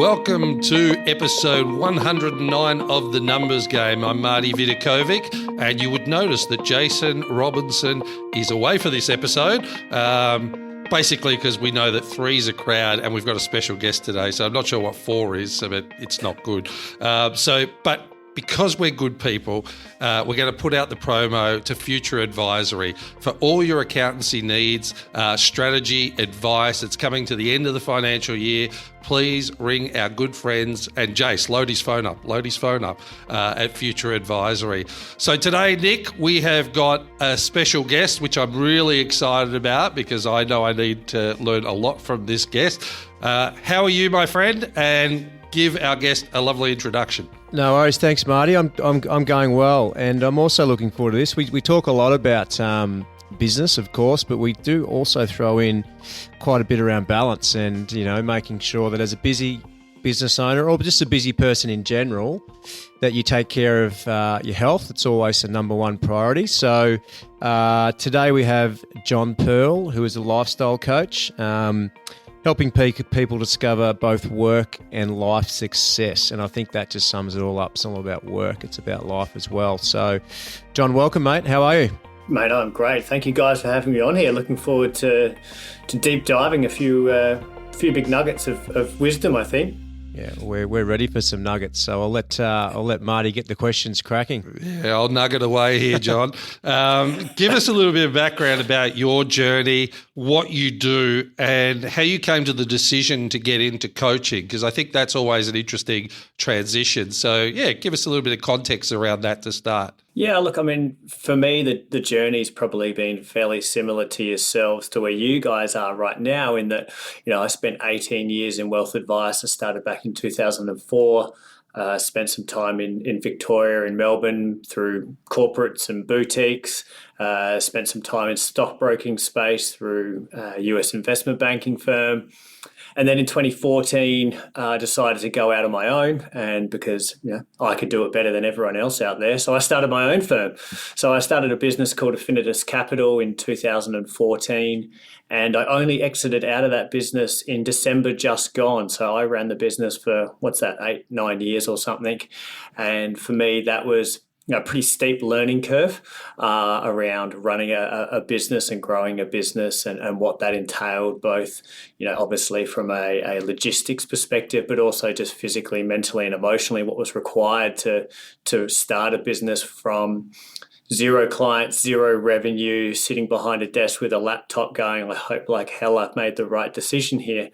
Welcome to episode 109 of The Numbers Game. I'm Marty Vidakovic, and you would notice that Jason Robinson is away for this episode, basically because we know that 3's a crowd and we've got a special guest today, so I'm not sure what 4 is, but it's not good. But because we're good people, we're going to put out the promo to Future Advisory for all your accountancy needs, strategy, advice. It's coming to the end of the financial year. Please ring our good friends, and Jace, load his phone up at Future Advisory. So today, Nick, we have got a special guest, which I'm really excited about because I know I need to learn a lot from this guest. How are you, my friend? And give our guest a lovely introduction. No worries, thanks, Marty. I'm going well, and I'm also looking forward to this. We talk a lot about business, of course, but we do also throw in quite a bit around balance and, you know, making sure that as a busy business owner or just a busy person in general, that you take care of your health. It's always the number one priority. So today we have John Purl, who is a lifestyle coach, helping people discover both work and life success. And I think that just sums it all up. It's not all about work, it's about life as well. So, John, welcome, mate. How are you? Mate, I'm great. Thank you guys for having me on here. Looking forward to deep diving a few big nuggets of wisdom, I think. Yeah, we're ready for some nuggets. So I'll let Marty get the questions cracking. Yeah, I'll nugget away here, John. Give us a little bit of background about your journey, what you do, and how you came to the decision to get into coaching, because I think that's always an interesting transition. So, yeah, give us a little bit of context around that to start. Yeah, look, I mean, for me, the journey's probably been fairly similar to yourselves, to where you guys are right now, in that, you know, I spent 18 years in wealth advice. I started back in 2004, spent some time in Victoria, in Melbourne, through corporates and boutiques, spent some time in stockbroking space through a US investment banking firm. And then in 2014, I decided to go out on my own, and because I could do it better than everyone else out there, so I started my own firm. So I started a business called Affinitus Capital in 2014, and I only exited out of that business in December just gone. So I ran the business for, 8-9 years or something. And for me, that was a pretty steep learning curve around running a business and growing a business, and what that entailed, both, obviously from a logistics perspective, but also just physically, mentally and emotionally, what was required to start a business from 0 clients, 0 revenue, sitting behind a desk with a laptop going, I hope like hell I've made the right decision here.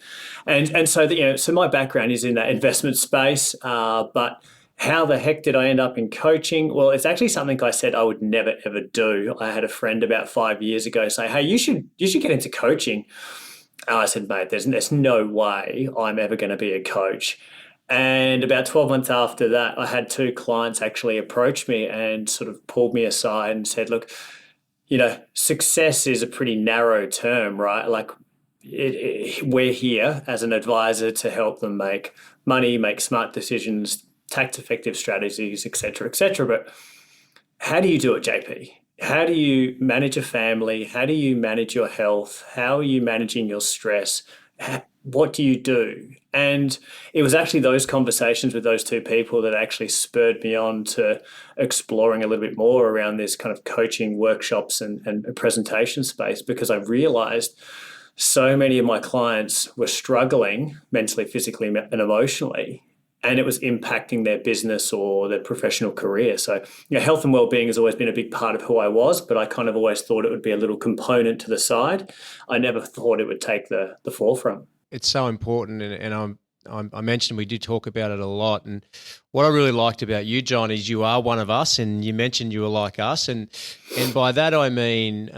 And so, so my background is in that investment space, but how the heck did I end up in coaching? Well, it's actually something I said I would never, ever do. I had a friend about 5 years ago say, hey, you should get into coaching. And I said, mate, there's no way I'm ever going to be a coach. And about 12 months after that, I had 2 clients actually approach me and sort of pulled me aside and said, look, success is a pretty narrow term, right? Like we're here as an advisor to help them make money, make smart decisions, tax-effective strategies, et cetera, but how do you do it, JP? How do you manage a family? How do you manage your health? How are you managing your stress? What do you do? And it was actually those conversations with those 2 people that actually spurred me on to exploring a little bit more around this kind of coaching workshops and presentation space, because I realized so many of my clients were struggling mentally, physically, and emotionally, and it was impacting their business or their professional career. So, health and wellbeing has always been a big part of who I was, but I kind of always thought it would be a little component to the side. I never thought it would take the forefront. It's so important, and I mentioned we do talk about it a lot. And what I really liked about you, John, is you are one of us, and you mentioned you were like us, and by that I mean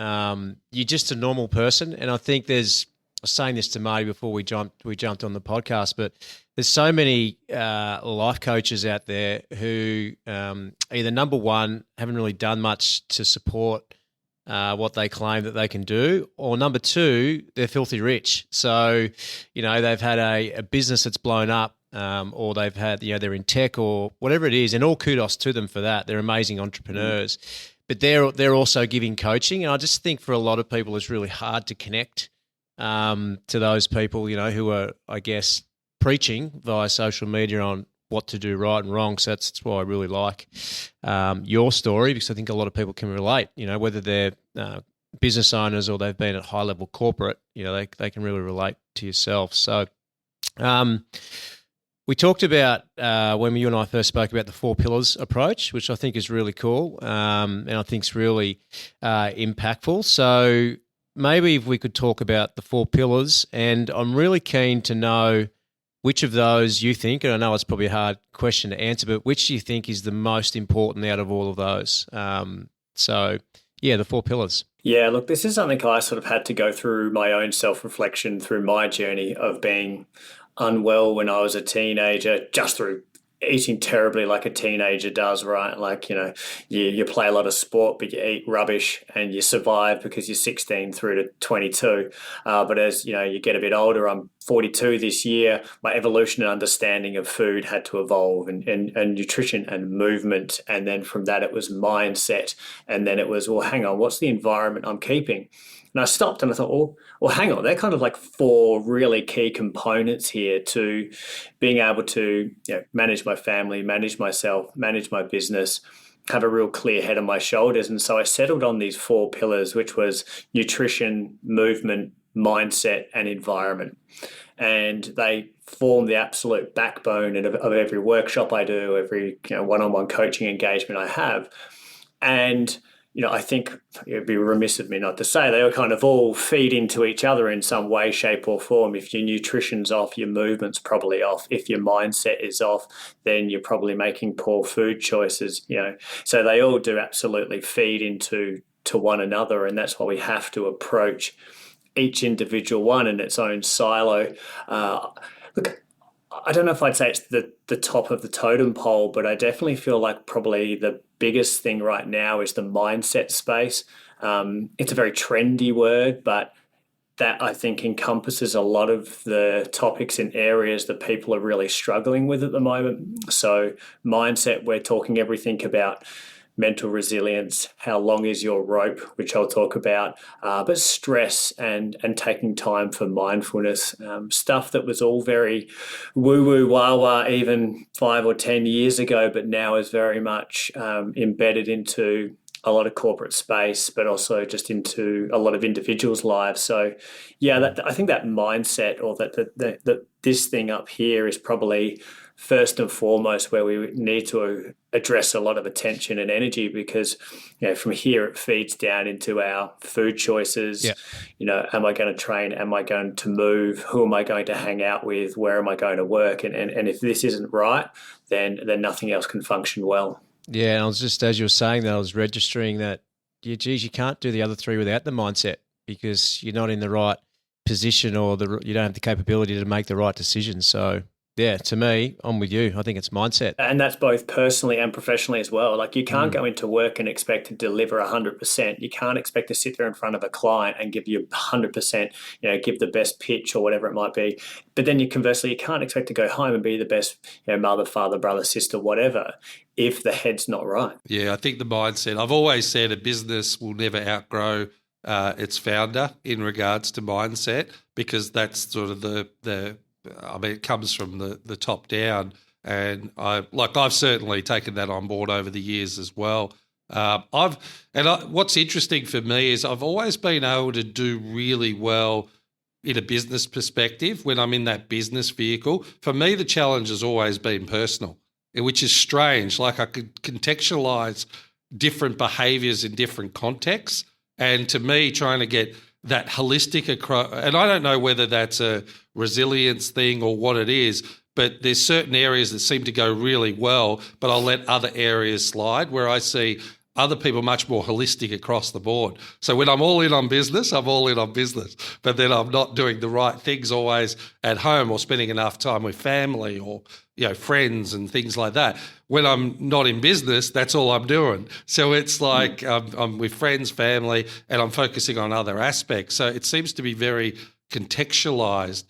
you're just a normal person. And I think I was saying this to Marty before we jumped on the podcast, but there's so many life coaches out there who either, number one, haven't really done much to support what they claim that they can do, or number two, they're filthy rich. So, they've had a business that's blown up, or they've had, they're in tech or whatever it is, and all kudos to them for that. They're amazing entrepreneurs, but they're also giving coaching. And I just think for a lot of people, it's really hard to connect to those people, who are, I guess, preaching via social media on what to do right and wrong. So that's why I really like your story, because I think a lot of people can relate, whether they're business owners or they've been at high level corporate, they can really relate to yourself. So we talked about when you and I first spoke about the 4 pillars approach, which I think is really cool and I think is really impactful. So maybe if we could talk about the 4 pillars, and I'm really keen to know which of those you think, and I know it's probably a hard question to answer, but which do you think is the most important out of all of those? The 4 pillars. Yeah, look, this is something I sort of had to go through my own self-reflection through my journey of being unwell when I was a teenager, just through eating terribly like a teenager does, right? Like, you play a lot of sport, but you eat rubbish and you survive because you're 16 through to 22. But as you get a bit older, I'm 42 this year, my evolution and understanding of food had to evolve, and nutrition and movement. And then from that, it was mindset. And then it was, well, hang on, what's the environment I'm keeping? And I stopped and I thought, well, hang on, they're kind of like 4 really key components here to being able to manage my family, manage myself, manage my business, have a real clear head on my shoulders. And so I settled on these 4 pillars, which was nutrition, movement, mindset, and environment. And they form the absolute backbone of every workshop I do, every one-on-one coaching engagement I have. And I think it'd be remiss of me not to say they kind of all feed into each other in some way, shape, or form. If your nutrition's off, your movement's probably off. If your mindset is off, then you're probably making poor food choices. So they all do absolutely feed into one another, and that's why we have to approach each individual one in its own silo. Look, I don't know if I'd say it's the top of the totem pole, but I definitely feel like probably the biggest thing right now is the mindset space. It's a very trendy word, but that I think encompasses a lot of the topics and areas that people are really struggling with at the moment. So mindset, we're talking everything about mental resilience, how long is your rope, which I'll talk about, but stress and taking time for mindfulness, stuff that was all very woo-woo, wah-wah even 5 or 10 years ago, but now is very much embedded into a lot of corporate space, but also just into a lot of individuals' lives. So yeah, I think that mindset, or that this thing up here, is probably first and foremost where we need to address a lot of attention and energy, because from here it feeds down into our food choices. Am I going to train? Am I going to move? Who am I going to hang out with? Where am I going to work? And if this isn't right, then nothing else can function well. Yeah, and I was just, as you were saying that, I was registering that, you can't do the other 3 without the mindset, because you're not in the right position, or you don't have the capability to make the right decisions. So yeah, to me, I'm with you. I think it's mindset. And that's both personally and professionally as well. Like, you can't go into work and expect to deliver 100%. You can't expect to sit there in front of a client and give you 100%, give the best pitch or whatever it might be. But then conversely, you can't expect to go home and be the best mother, father, brother, sister, whatever, if the head's not right. Yeah, I think the mindset, I've always said a business will never outgrow its founder in regards to mindset, because that's sort of it comes from the top down, and I've certainly taken that on board over the years as well. What's interesting for me is I've always been able to do really well in a business perspective when I'm in that business vehicle. For me, the challenge has always been personal, which is strange. Like, I could contextualize different behaviors in different contexts, and to me, trying to get that holistic across, and I don't know whether that's a resilience thing or what it is, but there's certain areas that seem to go really well, but I'll let other areas slide, where I see other people much more holistic across the board. So when I'm all in on business, I'm all in on business, but then I'm not doing the right things always at home, or spending enough time with family or friends and things like that. When I'm not in business, that's all I'm doing. So it's like I'm with friends, family, and I'm focusing on other aspects. So it seems to be very contextualized.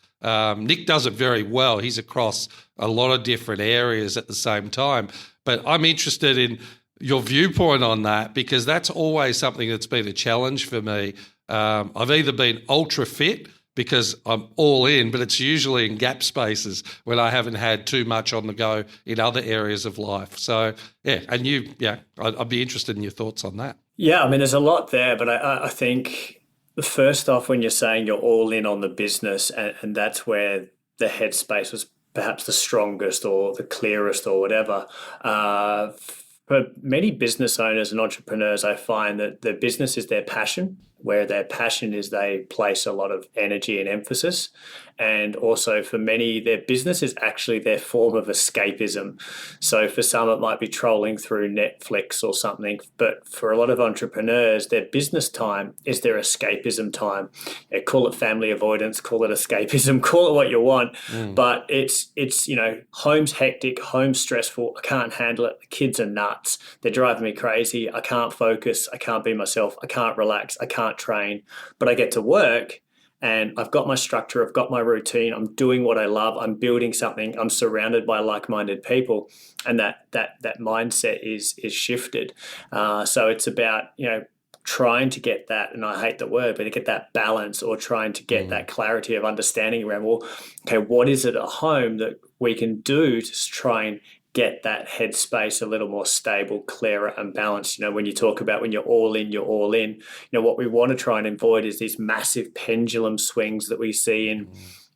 Nick does it very well. He's across a lot of different areas at the same time. But I'm interested in your viewpoint on that, because that's always something that's been a challenge for me. I've either been ultra fit, because I'm all in, but it's usually in gap spaces when I haven't had too much on the go in other areas of life. So, yeah, and I'd be interested in your thoughts on that. Yeah, I mean, there's a lot there, but I think first off, when you're saying you're all in on the business, and that's where the headspace was perhaps the strongest or the clearest or whatever. For many business owners and entrepreneurs, I find that their business is their passion, where their passion is they place a lot of energy and emphasis. And also for many, their business is actually their form of escapism. So for some, it might be trolling through Netflix or something. But for a lot of entrepreneurs, their business time is their escapism time. Call it family avoidance, call it escapism, call it what you want. But it's home's hectic, home's stressful. I can't handle it. The kids are nuts. They're driving me crazy. I can't focus. I can't be myself. I can't relax. I can't train. But I get to work, and I've got my structure, I've got my routine, I'm doing what I love, I'm building something, I'm surrounded by like-minded people, and that mindset is shifted. So it's about, trying to get that, and I hate the word, but to get that balance, or trying to get that clarity of understanding around, well, okay, what is it at home that we can do to try and get that headspace a little more stable, clearer, and balanced. When you talk about when you're all in, you're all in. What we want to try and avoid is these massive pendulum swings that we see in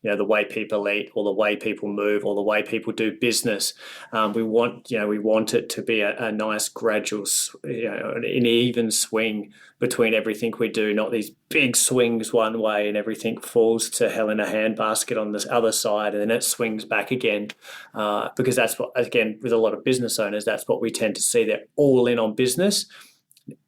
the way people eat, or the way people move, or the way people do business. We want it to be a nice gradual, an even swing between everything we do, not these big swings one way and everything falls to hell in a handbasket on this other side, and then it swings back again. Because that's what, again, with a lot of business owners, that's what we tend to see. They're all in on business.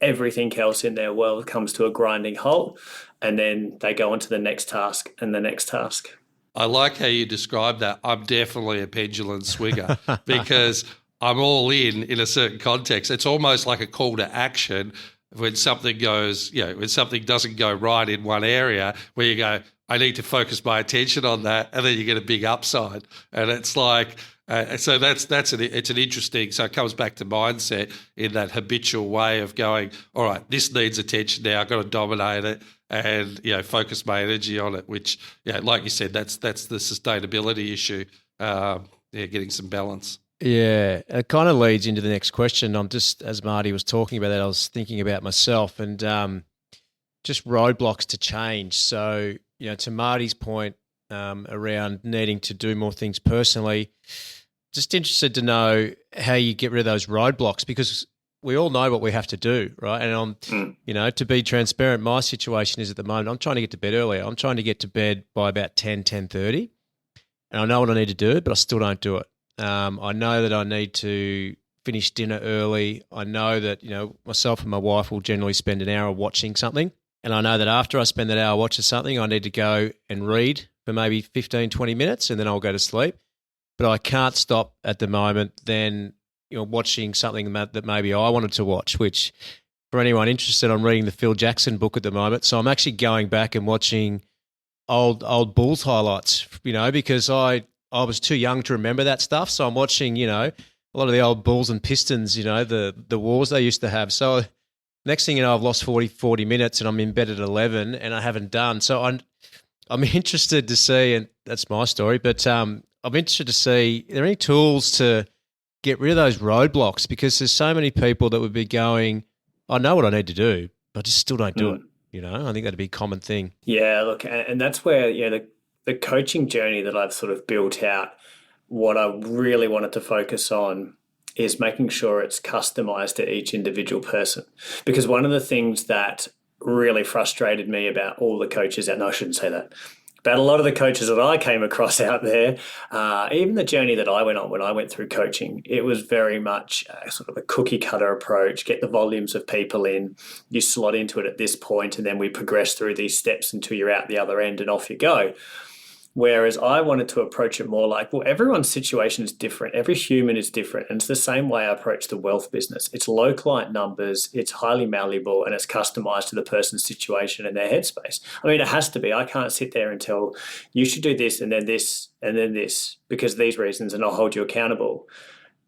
Everything else in their world comes to a grinding halt, and then they go on to the next task and the next task. I like how you describe that. I'm definitely a pendulum swinger because I'm all in a certain context. It's almost like a call to action when something goes, when something doesn't go right in one area, where you go, I need to focus my attention on that, and then you get a big upside. And it's like, so it's an interesting, so it comes back to mindset in that habitual way of going, all right, this needs attention now, I've got to dominate it and, focus my energy on it, which, like you said, that's the sustainability issue, getting some balance. Yeah, it kind of leads into the next question. I'm just, as Marty was talking about that, I was thinking about myself and just roadblocks to change. So, to Marty's point around needing to do more things personally, just interested to know how you get rid of those roadblocks, because we all know what we have to do, right? And I'm, to be transparent, my situation is at the moment, I'm trying to get to bed earlier. I'm trying to get to bed by about 10:30, and I know what I need to do, but I still don't do it. I know that I need to finish dinner early. I know that, myself and my wife will generally spend an hour watching something. And I know that after I spend that hour watching something, I need to go and read for maybe 15, 20 minutes, and then I'll go to sleep. But I can't stop at the moment then, watching something that maybe I wanted to watch, which for anyone interested, I'm reading the Phil Jackson book at the moment. So I'm actually going back and watching old Bulls highlights, because I was too young to remember that stuff. So I'm watching, a lot of the old Bulls and Pistons, the wars they used to have. So next thing you know, I've lost 40 minutes and I'm in bed at 11 and I haven't done. So I'm interested to see, and that's my story, but I'm interested to see, are there any tools to get rid of those roadblocks? Because there's so many people that would be going, I know what I need to do, but I just still don't do it. I think that'd be a common thing. Yeah, look, and that's where, the coaching journey that I've sort of built out, what I really wanted to focus on is making sure it's customized to each individual person. Because one of the things that really frustrated me about all the coaches out, no, I shouldn't say that, but a lot of the coaches that I came across out there, even the journey that I went on when I went through coaching, it was very much sort of a cookie cutter approach, get the volumes of people in, you slot into it at this point, and then we progress through these steps until you're out the other end and off you go. Whereas I wanted to approach it more like, well, everyone's situation is different. Every human is different. And it's the same way I approach the wealth business. It's low client numbers, it's highly malleable, and it's customized to the person's situation and their headspace. I mean, it has to be. I can't sit there and tell you should do this and then this and then this because of these reasons, and I'll hold you accountable,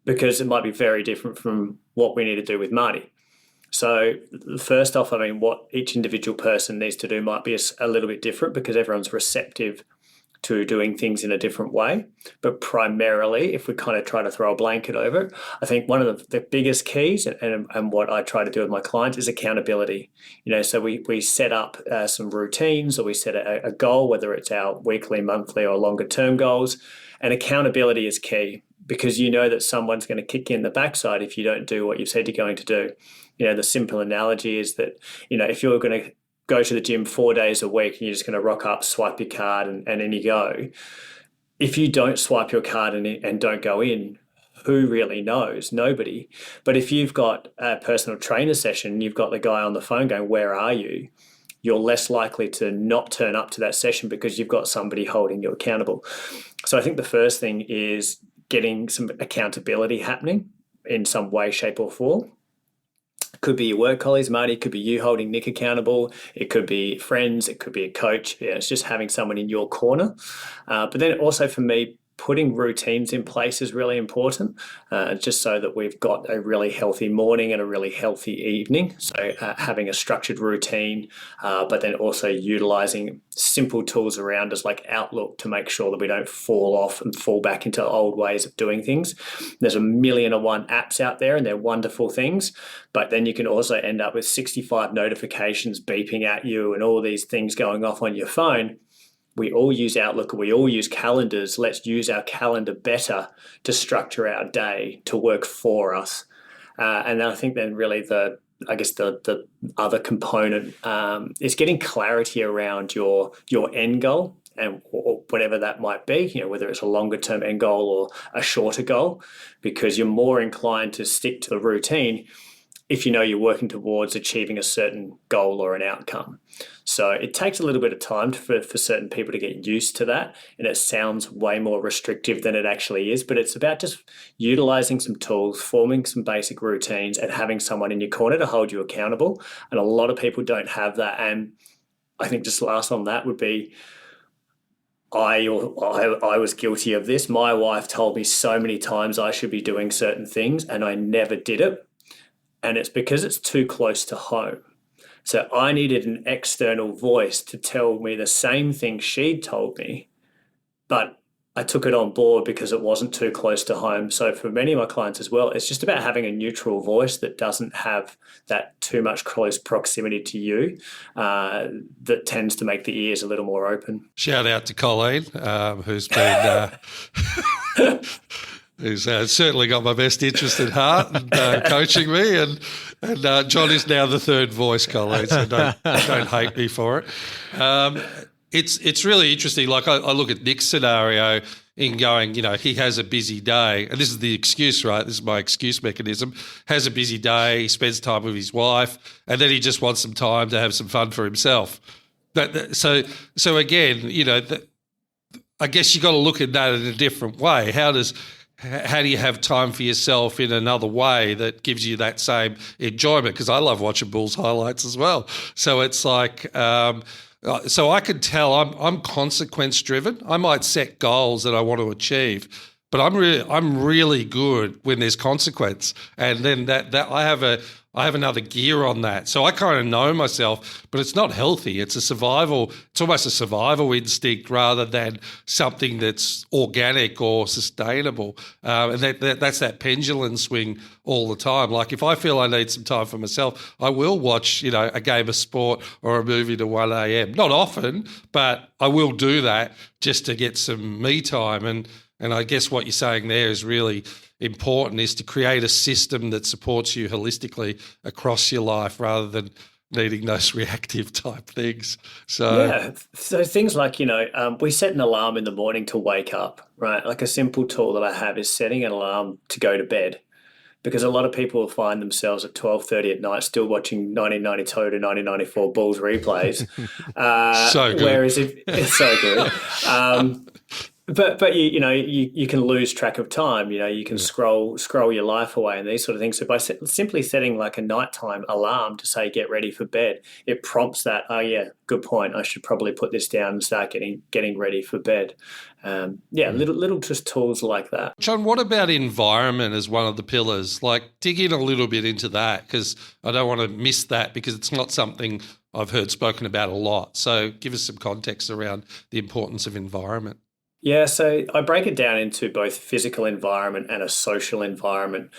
because it might be very different from what we need to do with Marty. So first off, I mean, what each individual person needs to do might be a little bit different because everyone's receptive to doing things in a different way. But primarily, if we kind of try to throw a blanket over it, I think one of the biggest keys and what I try to do with my clients is accountability. So we set up some routines, or we set a goal, whether it's our weekly, monthly, or longer term goals. And accountability is key because you know that someone's going to kick you in the backside if you don't do what you've said you're going to do. The simple analogy is that, if you're going to go to the gym 4 days a week and you're just going to rock up, swipe your card and in you go. If you don't swipe your card and don't go in, who really knows? Nobody. But if you've got a personal trainer session, you've got the guy on the phone going, where are you? You're less likely to not turn up to that session because you've got somebody holding you accountable. So I think the first thing is getting some accountability happening in some way, shape or form. Could be your work colleagues, Marty. It could be you holding Nick accountable. It could be friends. It could be a coach. It's just having someone in your corner. But then also for me, putting routines in place is really important, just so that we've got a really healthy morning and a really healthy evening. So having a structured routine, but then also utilizing simple tools around us like Outlook to make sure that we don't fall off and fall back into old ways of doing things. There's 1,000,001 apps out there and they're wonderful things, but then you can also end up with 65 notifications beeping at you and all these things going off on your phone. We all use Outlook, we all use calendars. Let's use our calendar better to structure our day to work for us. And I think then really the other component is getting clarity around your end goal and whatever that might be, whether it's a longer term end goal or a shorter goal, because you're more inclined to stick to the routine if you know you're working towards achieving a certain goal or an outcome. So it takes a little bit of time for certain people to get used to that, and it sounds way more restrictive than it actually is, but it's about just utilizing some tools, forming some basic routines, and having someone in your corner to hold you accountable. And a lot of people don't have that. And I think just last on that would be, I was guilty of this. My wife told me so many times I should be doing certain things, and I never did it. And it's because it's too close to home. So I needed an external voice to tell me the same thing she'd told me, but I took it on board because it wasn't too close to home. So for many of my clients as well, it's just about having a neutral voice that doesn't have that too much close proximity to you, that tends to make the ears a little more open. Shout out to Colleen, who's been... who's certainly got my best interest at heart and coaching me, and John is now the third voice, Colleen, so don't hate me for it. It's really interesting. Like I look at Nick's scenario in going, he has a busy day, and this is the excuse, right? This is my excuse mechanism. Has a busy day, he spends time with his wife, and then he just wants some time to have some fun for himself. So again, I guess you got to look at that in a different way. How do you have time for yourself in another way that gives you that same enjoyment? Because I love watching Bulls highlights as well. So it's like, so I can tell I'm consequence driven. I might set goals that I want to achieve, but I'm really good when there's consequence, and then that I have another gear on that. So I kind of know myself, but it's not healthy. It's almost a survival instinct rather than something that's organic or sustainable. And that's that pendulum swing all the time. Like if I feel I need some time for myself, I will watch, a game of sport or a movie to 1 a.m. Not often, but I will do that just to get some me time. And I guess what you're saying there is really important, is to create a system that supports you holistically across your life rather than needing those reactive type things. So things like, we set an alarm in the morning to wake up, right? Like a simple tool that I have is setting an alarm to go to bed, because a lot of people will find themselves at 12:30 at night still watching 1992 to 1994 Bulls replays. So good. Whereas it's so good. But you can lose track of time. You can Yeah. scroll your life away and these sort of things. So by simply setting like a nighttime alarm to say get ready for bed, it prompts that. Oh yeah, good point. I should probably put this down and start getting ready for bed. Yeah, Yeah. little just tools like that. John, what about environment as one of the pillars? Like, dig in a little bit into that, because I don't want to miss that, because it's not something I've heard spoken about a lot. So give us some context around the importance of environment. Yeah, so I break it down into both physical environment and a social environment.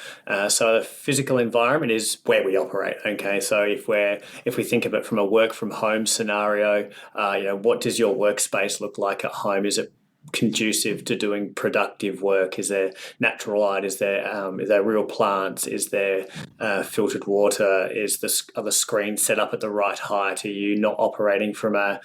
So the physical environment is where we operate. Okay, so if we think of it from a work from home scenario, what does your workspace look like at home? Is it conducive to doing productive work? Is there natural light? Is there real plants? Is there filtered water? Are the screens set up at the right height? Are you not operating from a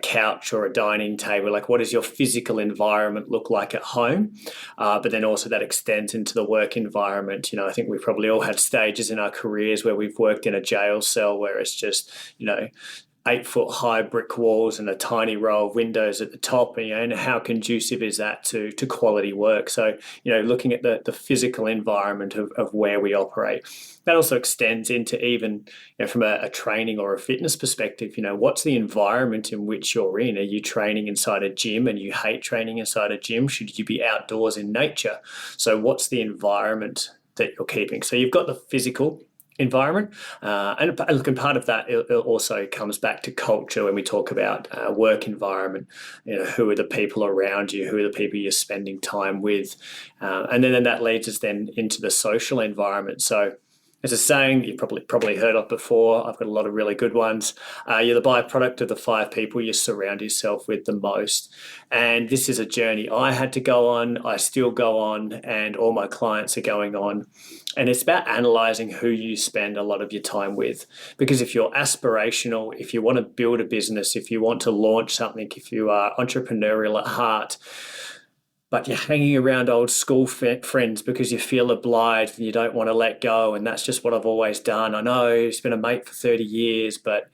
couch or a dining table? Like, what does your physical environment look like at home? But then also that extends into the work environment. I think we've probably all had stages in our careers where we've worked in a jail cell where it's just, 8 foot high brick walls and a tiny row of windows at the top, and how conducive is that to quality work? So, looking at the physical environment of where we operate. That also extends into even from a training or a fitness perspective. What's the environment in which you're in? Are you training inside a gym and you hate training inside a gym? Should you be outdoors in nature? So what's the environment that you're keeping? So you've got the physical environment. And part of that it also comes back to culture when we talk about work environment. Who are the people around you? Who are the people you're spending time with? And then that leads us then into the social environment. So there's a saying that you've probably heard of before. I've got a lot of really good ones. You're the byproduct of the 5 people you surround yourself with the most. And this is a journey I had to go on, I still go on, and all my clients are going on. And it's about analyzing who you spend a lot of your time with. Because if you're aspirational, if you want to build a business, if you want to launch something, if you are entrepreneurial at heart, but you're hanging around old school friends because you feel obliged and you don't want to let go, and that's just what I've always done. I know he's been a mate for 30 years, but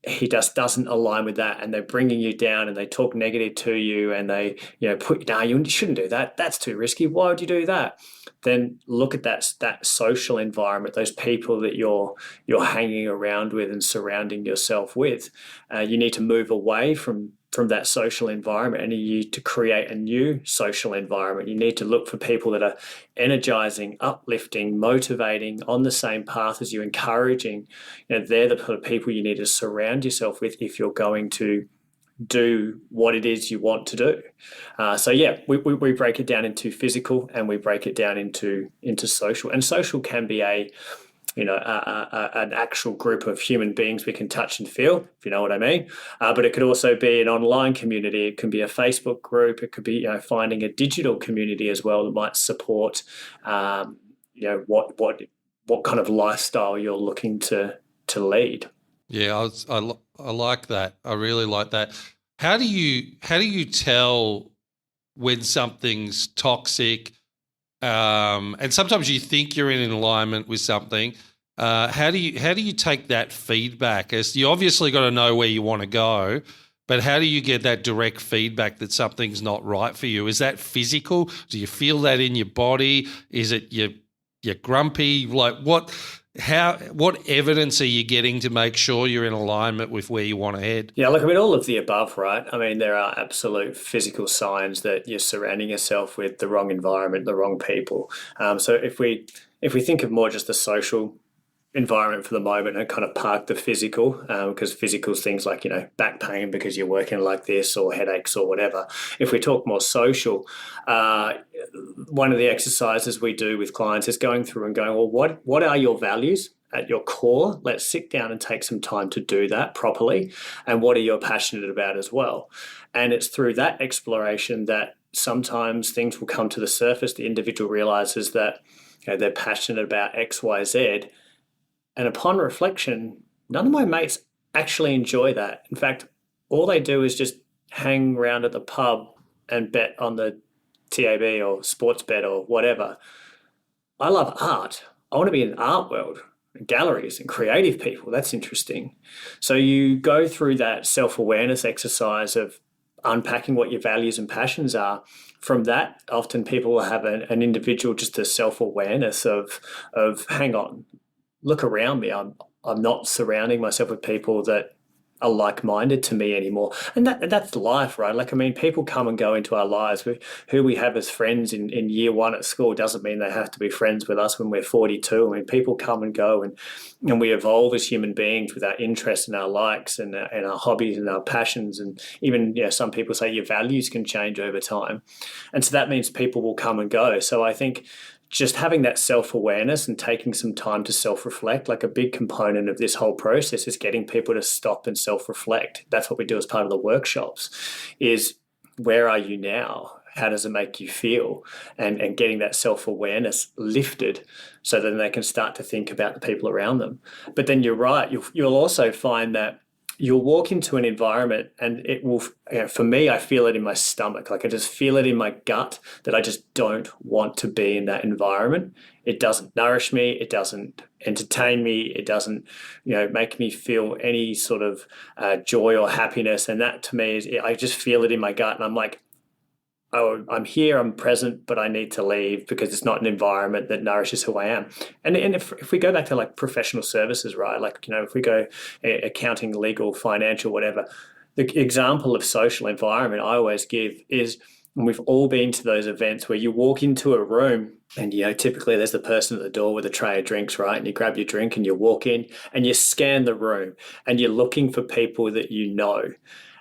he just doesn't align with that, and they're bringing you down and they talk negative to you and they put you down. You shouldn't do that. That's too risky. Why would you do that? Then look at that social environment, those people that you're hanging around with and surrounding yourself with. You need to move away from that social environment, and you need to create a new social environment. You need to look for people that are energizing, uplifting, motivating, on the same path as you, encouraging. They're the people you need to surround yourself with if you're going to do what it is you want to do. We break it down into physical and we break it down into social. And social can be an actual group of human beings we can touch and feel, if you know what I mean. But it could also be an online community. It can be a Facebook group. It could be finding a digital community as well that might support what kind of lifestyle you're looking to lead. Yeah, I like that. I really like that. How do you tell when something's toxic? And sometimes you think you're in alignment with something. How do you take that feedback? As you obviously got to know where you want to go, but how do you get that direct feedback that something's not right for you? Is that physical? Do you feel that in your body? Is it you're grumpy? Like what evidence are you getting to make sure you're in alignment with where you want to head? Yeah, look, I mean, all of the above, right? I mean, there are absolute physical signs that you're surrounding yourself with the wrong environment, the wrong people. So if we think of more just the social environment for the moment and kind of park the physical, because physical is things like, back pain because you're working like this, or headaches or whatever. If we talk more social, one of the exercises we do with clients is going through and going, well, what are your values at your core? Let's sit down and take some time to do that properly. And what are you passionate about as well? And it's through that exploration that sometimes things will come to the surface. The individual realizes that they're passionate about X, Y, Z. And upon reflection, none of my mates actually enjoy that. In fact, all they do is just hang around at the pub and bet on the TAB or sports bet or whatever. I love art. I want to be in the art world, galleries and creative people. That's interesting. So you go through that self-awareness exercise of unpacking what your values and passions are. From that, often people will have an individual just a self-awareness of hang on, look around me. I'm not surrounding myself with people that are like-minded to me anymore. And that's life, right? Like, I mean, people come and go into our lives. Who we have as friends in year one at school doesn't mean they have to be friends with us when we're 42. I mean, people come and go, and we evolve as human beings with our interests and our likes and our hobbies and our passions. And even, some people say your values can change over time. And so that means people will come and go. So I think just having that self-awareness and taking some time to self-reflect, like a big component of this whole process is getting people to stop and self-reflect. That's what we do as part of the workshops, is where are you now? How does it make you feel? And getting that self-awareness lifted so then they can start to think about the people around them. But then you're right, you'll also find that you'll walk into an environment and it will, for me, I feel it in my stomach. Like I just feel it in my gut that I just don't want to be in that environment. It doesn't nourish me. It doesn't entertain me. It doesn't, make me feel any sort of joy or happiness. And that to me is, I just feel it in my gut. And I'm like, oh, I'm here, I'm present, but I need to leave because it's not an environment that nourishes who I am. And if we go back to like professional services, right? Like, if we go accounting, legal, financial, whatever, the example of social environment I always give is, and we've all been to those events where you walk into a room and, typically there's the person at the door with a tray of drinks, right? And you grab your drink and you walk in and you scan the room and you're looking for people that you know.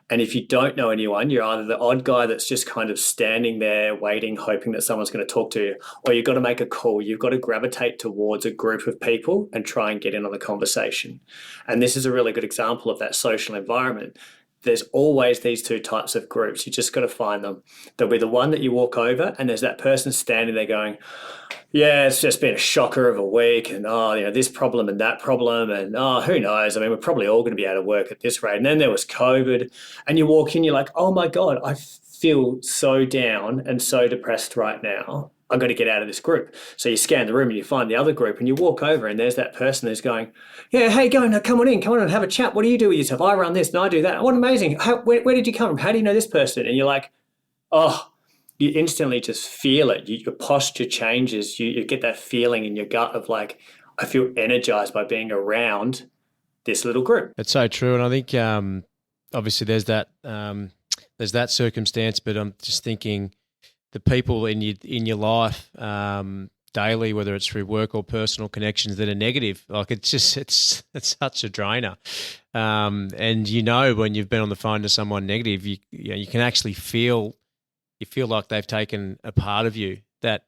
And if you don't know anyone, you're either the odd guy that's just kind of standing there waiting, hoping that someone's going to talk to you, or you've got to make a call. You've got to gravitate towards a group of people and try and get in on the conversation. And this is a really good example of that social environment. There's always these two types of groups. You just got to find them. There'll be the one that you walk over and there's that person standing there going, yeah, it's just been a shocker of a week and, this problem and that problem and, who knows? I mean, we're probably all going to be out of work at this rate. And then there was COVID and you walk in, you're like, oh my God, I feel so down and so depressed right now. I've got to get out of this group. So you scan the room and you find the other group and you walk over and there's that person who's going, yeah, hey, come on in and have a chat. What do you do with yourself? I run this and I do that. What amazing. Where did you come from? How do you know this person? And you're like, oh, you instantly just feel it. Your posture changes. You get that feeling in your gut of like, I feel energized by being around this little group. It's so true. And I think obviously there's that circumstance, but I'm just thinking the people in your life daily, whether it's through work or personal connections that are negative, like it's such a drainer. And when you've been on the phone to someone negative, you can actually feel like they've taken a part of you that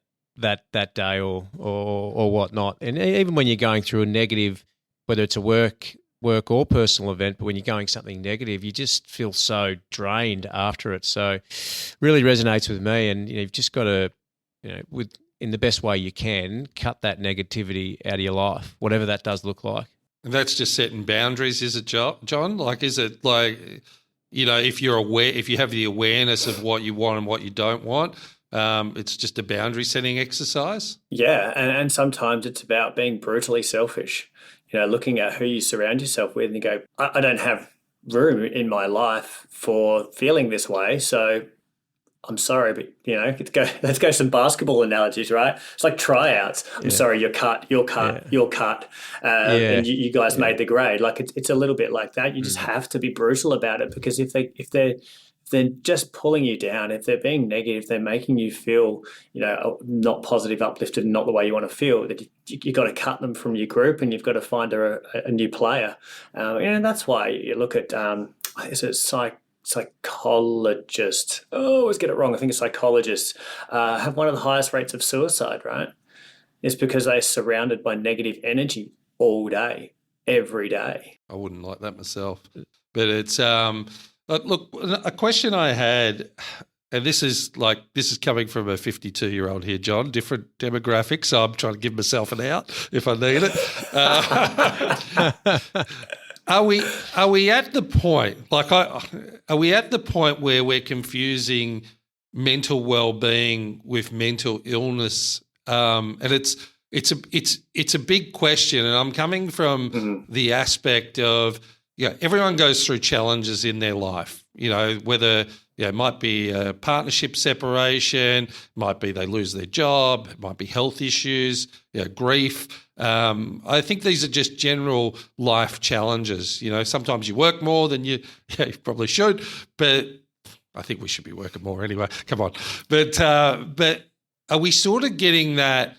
day or whatnot. And even when you're going through a negative, whether it's a work or personal event, but when you're going something negative, you just feel so drained after it. So really resonates with me. And you've just got to, in the best way you can, cut that negativity out of your life, whatever that does look like. And that's just setting boundaries, is it, John? Like, is it like, if you're aware, if you have the awareness of what you want and what you don't want, it's just a boundary setting exercise? Yeah, and sometimes it's about being brutally selfish, looking at who you surround yourself with and you go, I don't have room in my life for feeling this way, so I'm sorry, but let's go some basketball analogies, right? It's like tryouts. I'm sorry, you're cut. And you guys made the grade. Like it's a little bit like that. You just have to be brutal about it because if they're just pulling you down, if they're being negative, they're making you feel, not positive, uplifted, and not the way you want to feel, that you got to cut them from your group and you've got to find a new player. And that's why you look at, is it psychologists, I always get it wrong, I think it's psychologists, have one of the highest rates of suicide, right? It's because they're surrounded by negative energy all day, every day. I wouldn't like that myself. But it's, look, a question I had, and this is coming from a 52-year-old here, John, different demographic, so I'm trying to give myself an out if I need it. Are we at the point, are we at the point where we're confusing mental well-being with mental illness? And it's a big question, and I'm coming from the aspect of, everyone goes through challenges in their life. whether it might be a partnership separation, might be they lose their job, it might be health issues, grief. I think these are just general life challenges. Sometimes you work more than you probably should, but I think we should be working more anyway. Come on. But are we sort of getting that?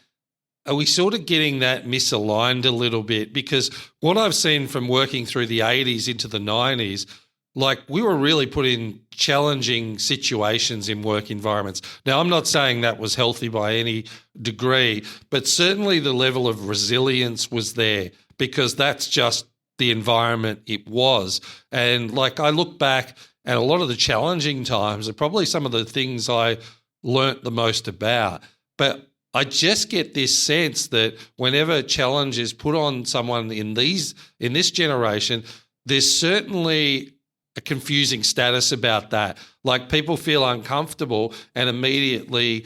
Are we sort of getting that misaligned a little bit? Because what I've seen from working through the 80s into the 90s, like we were really put in challenging situations in work environments. Now, I'm not saying that was healthy by any degree, but certainly the level of resilience was there because that's just the environment it was. And like I look back at a lot of the challenging times are probably some of the things I learnt the most about. But I just get this sense that whenever challenge is put on someone in this generation, there's certainly a confusing status about that. Like people feel uncomfortable and immediately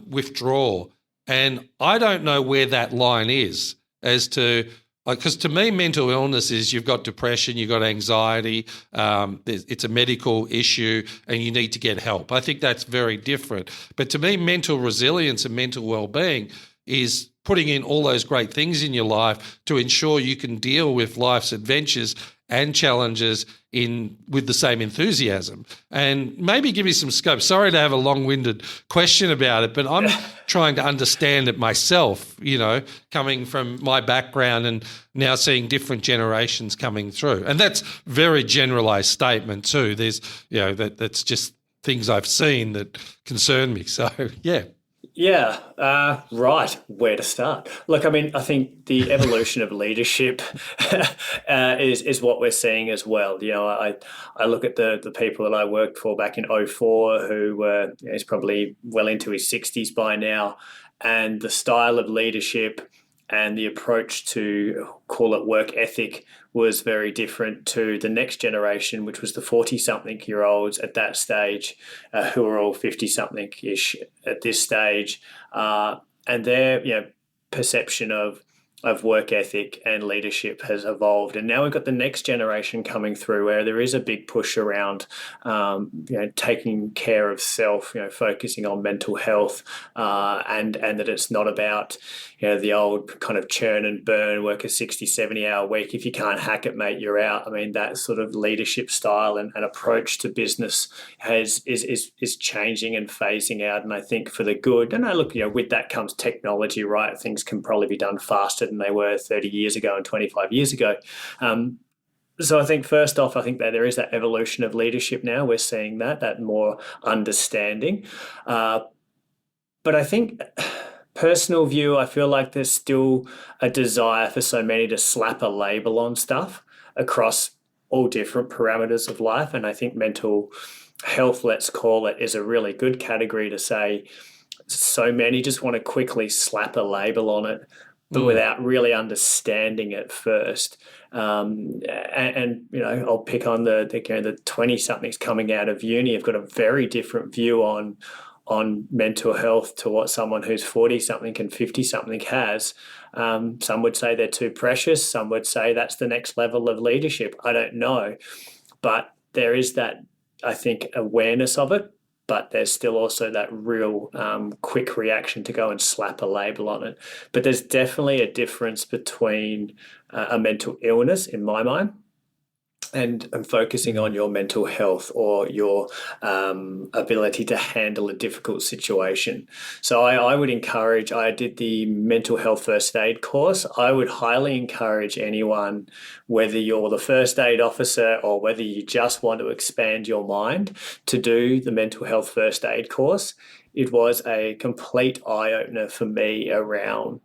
withdraw. And I don't know where that line is as to, because to me, mental illness is you've got depression, you've got anxiety, it's a medical issue and you need to get help. I think that's very different. But to me, mental resilience and mental well-being is putting in all those great things in your life to ensure you can deal with life's adventures and challenges with the same enthusiasm. And maybe give me some scope. Sorry to have a long-winded question about it, but I'm trying to understand it myself, coming from my background and now seeing different generations coming through. And that's very generalized statement too. There's, that's just things I've seen that concern me. So, yeah. Yeah, right. Where to start? Look, I mean, I think the evolution of leadership is what we're seeing as well. I look at the people that I worked for back in '04, who is probably well into his 60s by now, and the style of leadership and the approach to, call it work ethic, was very different to the next generation, which was the 40-something-year-olds at that stage, who are all 50-something-ish at this stage. And their perception of work ethic and leadership has evolved. And now we've got the next generation coming through where there is a big push around taking care of self, focusing on mental health, and that it's not about the old kind of churn and burn, work a 60, 70-hour week. If you can't hack it, mate, you're out. I mean, that sort of leadership style and approach to business is changing and phasing out. And I think for the good. And I look, with that comes technology, right? Things can probably be done faster than they were 30 years ago and 25 years ago. So I think first off, I think that there is that evolution of leadership now. We're seeing that more understanding. But I think personal view, I feel like there's still a desire for so many to slap a label on stuff across all different parameters of life. And I think mental health, let's call it, is a really good category to say so many just want to quickly slap a label on it, but without really understanding it first. And I'll pick on the 20-somethings coming out of uni have got a very different view on mental health to what someone who's 40-something and 50-something has. Some would say they're too precious. Some would say that's the next level of leadership. I don't know. But there is that, I think, awareness of it. But there's still also that real quick reaction to go and slap a label on it. But there's definitely a difference between a mental illness, in my mind, and focusing on your mental health or your ability to handle a difficult situation. So I would encourage, I did the mental health first aid course. I would highly encourage anyone, whether you're the first aid officer or whether you just want to expand your mind, to do the mental health first aid course. It was a complete eye-opener for me around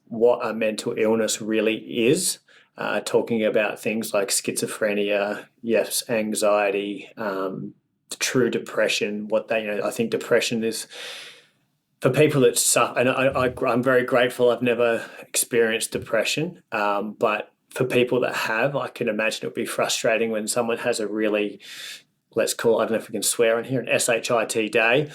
what a mental illness really is. Talking about things like schizophrenia, yes, anxiety, true depression. I think depression is for people that suffer. And I'm very grateful I've never experienced depression, but for people that have, I can imagine it would be frustrating when someone has a really, let's call it, I don't know if we can swear in here, an SHIT day,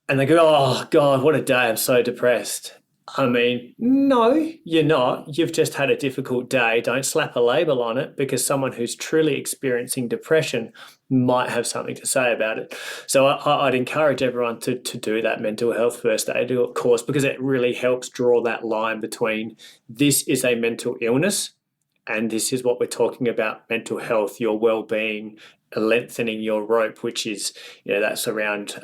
and they go, "Oh God, what a day! I'm so depressed." I mean, no, you're not. You've just had a difficult day. Don't slap a label on it, because someone who's truly experiencing depression might have something to say about it. So I'd encourage everyone to do that mental health first aid course, because it really helps draw that line between this is a mental illness and this is what we're talking about, mental health, your well-being, lengthening your rope, which is, that's around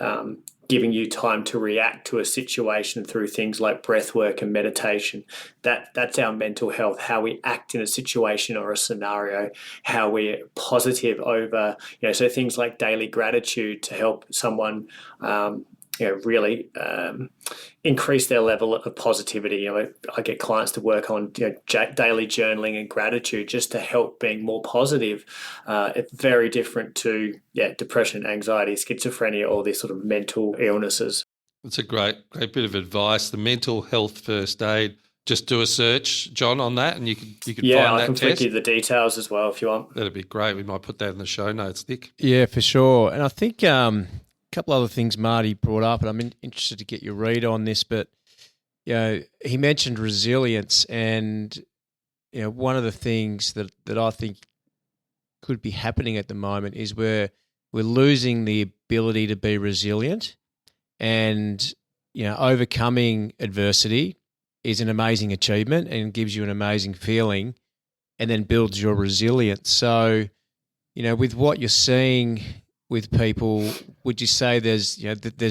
giving you time to react to a situation through things like breath work and meditation. That's our mental health, how we act in a situation or a scenario, how we're positive over, so things like daily gratitude to help someone really increase their level of positivity. I get clients to work on daily journaling and gratitude just to help being more positive. It's very different to depression, anxiety, schizophrenia, all these sort of mental illnesses. That's a great bit of advice. The mental health first aid. Just do a search, John, on that, and you can find that test. Yeah, I can flick you the details as well if you want. That'd be great. We might put that in the show notes, Nick. Yeah, for sure. And I think a couple other things Marty brought up, and I'm interested to get your read on this, but he mentioned resilience, and one of the things that I think could be happening at the moment is we're losing the ability to be resilient, and overcoming adversity is an amazing achievement and gives you an amazing feeling, and then builds your resilience. So, with what you're seeing with people, would you say there's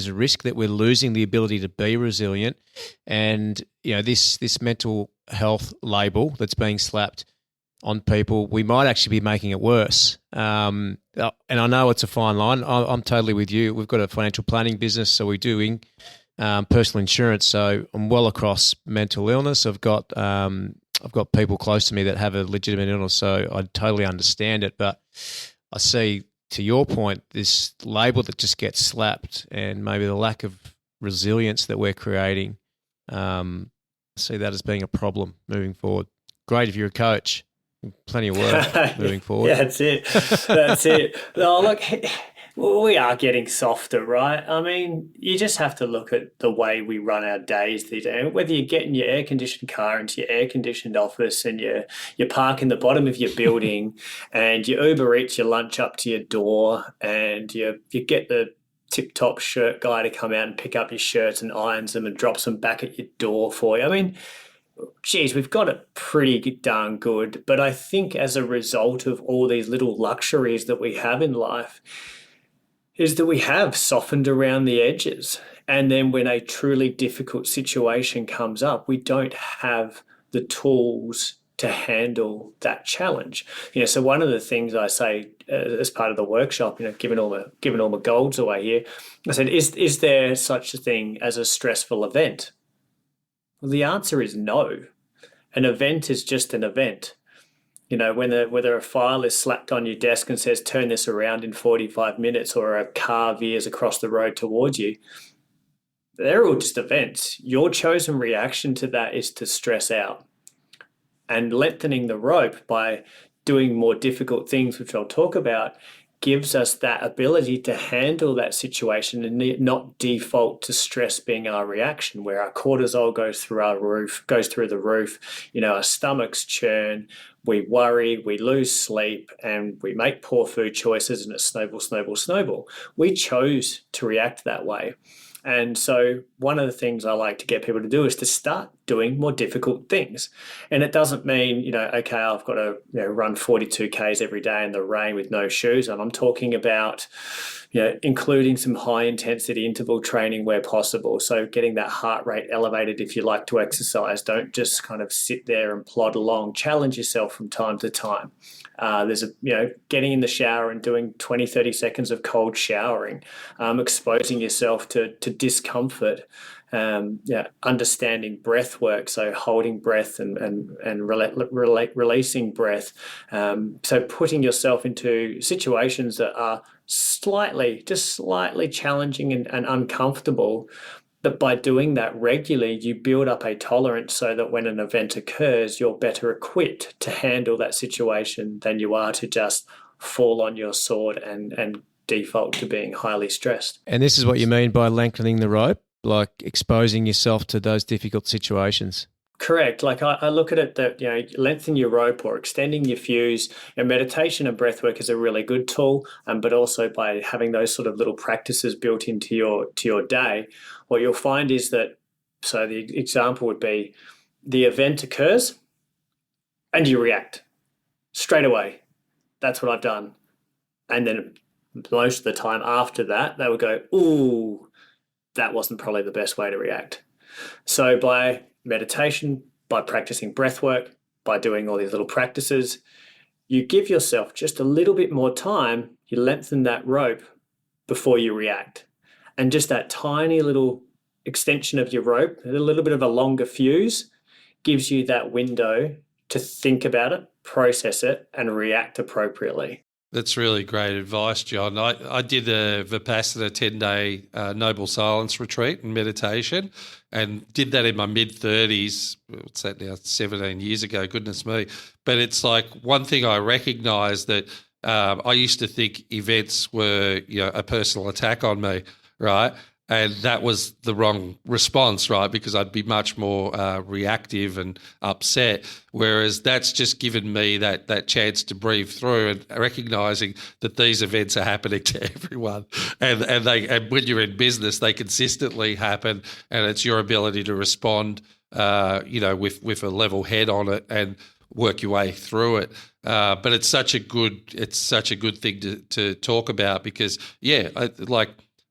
a risk that we're losing the ability to be resilient, and this mental health label that's being slapped on people, we might actually be making it worse? And I know it's a fine line. I'm totally with you. We've got a financial planning business, so we're doing personal insurance. So I'm well across mental illness. I've got people close to me that have a legitimate illness, so I totally understand it. But I see, to your point, this label that just gets slapped, and maybe the lack of resilience that we're creating, I see that as being a problem moving forward. Great if you're a coach. Plenty of work moving forward. Yeah, that's it. That's it. No, look, we are getting softer, right? I mean, you just have to look at the way we run our days these days. Whether you're getting your air-conditioned car into your air-conditioned office, and you park in the bottom of your building, and you Uber Eats your lunch up to your door, and you get the tip-top shirt guy to come out and pick up your shirts and irons them and drops them back at your door for you. I mean, geez, we've got it pretty darn good. But I think as a result of all these little luxuries that we have in life, is that we have softened around the edges. And then when a truly difficult situation comes up, we don't have the tools to handle that challenge. So one of the things I say as part of the workshop, giving all my golds away here, I said, is there such a thing as a stressful event? Well, the answer is no. An event is just an event. Whether a file is slapped on your desk and says, turn this around in 45 minutes, or a car veers across the road towards you, they're all just events. Your chosen reaction to that is to stress out. And lengthening the rope by doing more difficult things, which I'll talk about, gives us that ability to handle that situation and not default to stress being our reaction, where our cortisol goes through the roof, our stomachs churn, we worry, we lose sleep, and we make poor food choices, and it's snowball. We chose to react that way. And so one of the things I like to get people to do is to start doing more difficult things. And it doesn't mean, okay, I've got to run 42 Ks every day in the rain with no shoes on. I'm talking about, including some high intensity interval training where possible. So getting that heart rate elevated if you like to exercise. Don't just kind of sit there and plod along. Challenge yourself from time to time. There's getting in the shower and doing 20, 30 seconds of cold showering, exposing yourself to discomfort, understanding breath work, so holding breath and releasing breath. So putting yourself into situations that are slightly challenging and uncomfortable. But by doing that regularly, you build up a tolerance so that when an event occurs, you're better equipped to handle that situation than you are to just fall on your sword and default to being highly stressed. And this is what you mean by lengthening the rope? like exposing yourself to those difficult situations. Correct. Like I look at it that, lengthen your rope or extending your fuse. Meditation and breath work is a really good tool, but also by having those sort of little practices built into your day, what you'll find is that, so the example would be the event occurs and you react straight away. That's what I've done. And then most of the time after that, they would go, ooh, that wasn't probably the best way to react. So by meditation, by practicing breath work, by doing all these little practices, you give yourself just a little bit more time, you lengthen that rope before you react. And just that tiny little extension of your rope, a little bit of a longer fuse, gives you that window to think about it, process it, and react appropriately. That's really great advice, John. I did a Vipassana 10-day Noble Silence retreat and meditation, and did that in my mid-30s. What's that now? 17 years ago, goodness me. But it's like one thing I recognise that I used to think events were, a personal attack on me, right? And that was the wrong response, right? Because I'd be much more reactive and upset. Whereas that's just given me that chance to breathe through and recognising that these events are happening to everyone. And when you're in business, they consistently happen, and it's your ability to respond, with a level head on it and work your way through it. But it's such a good thing to talk about because,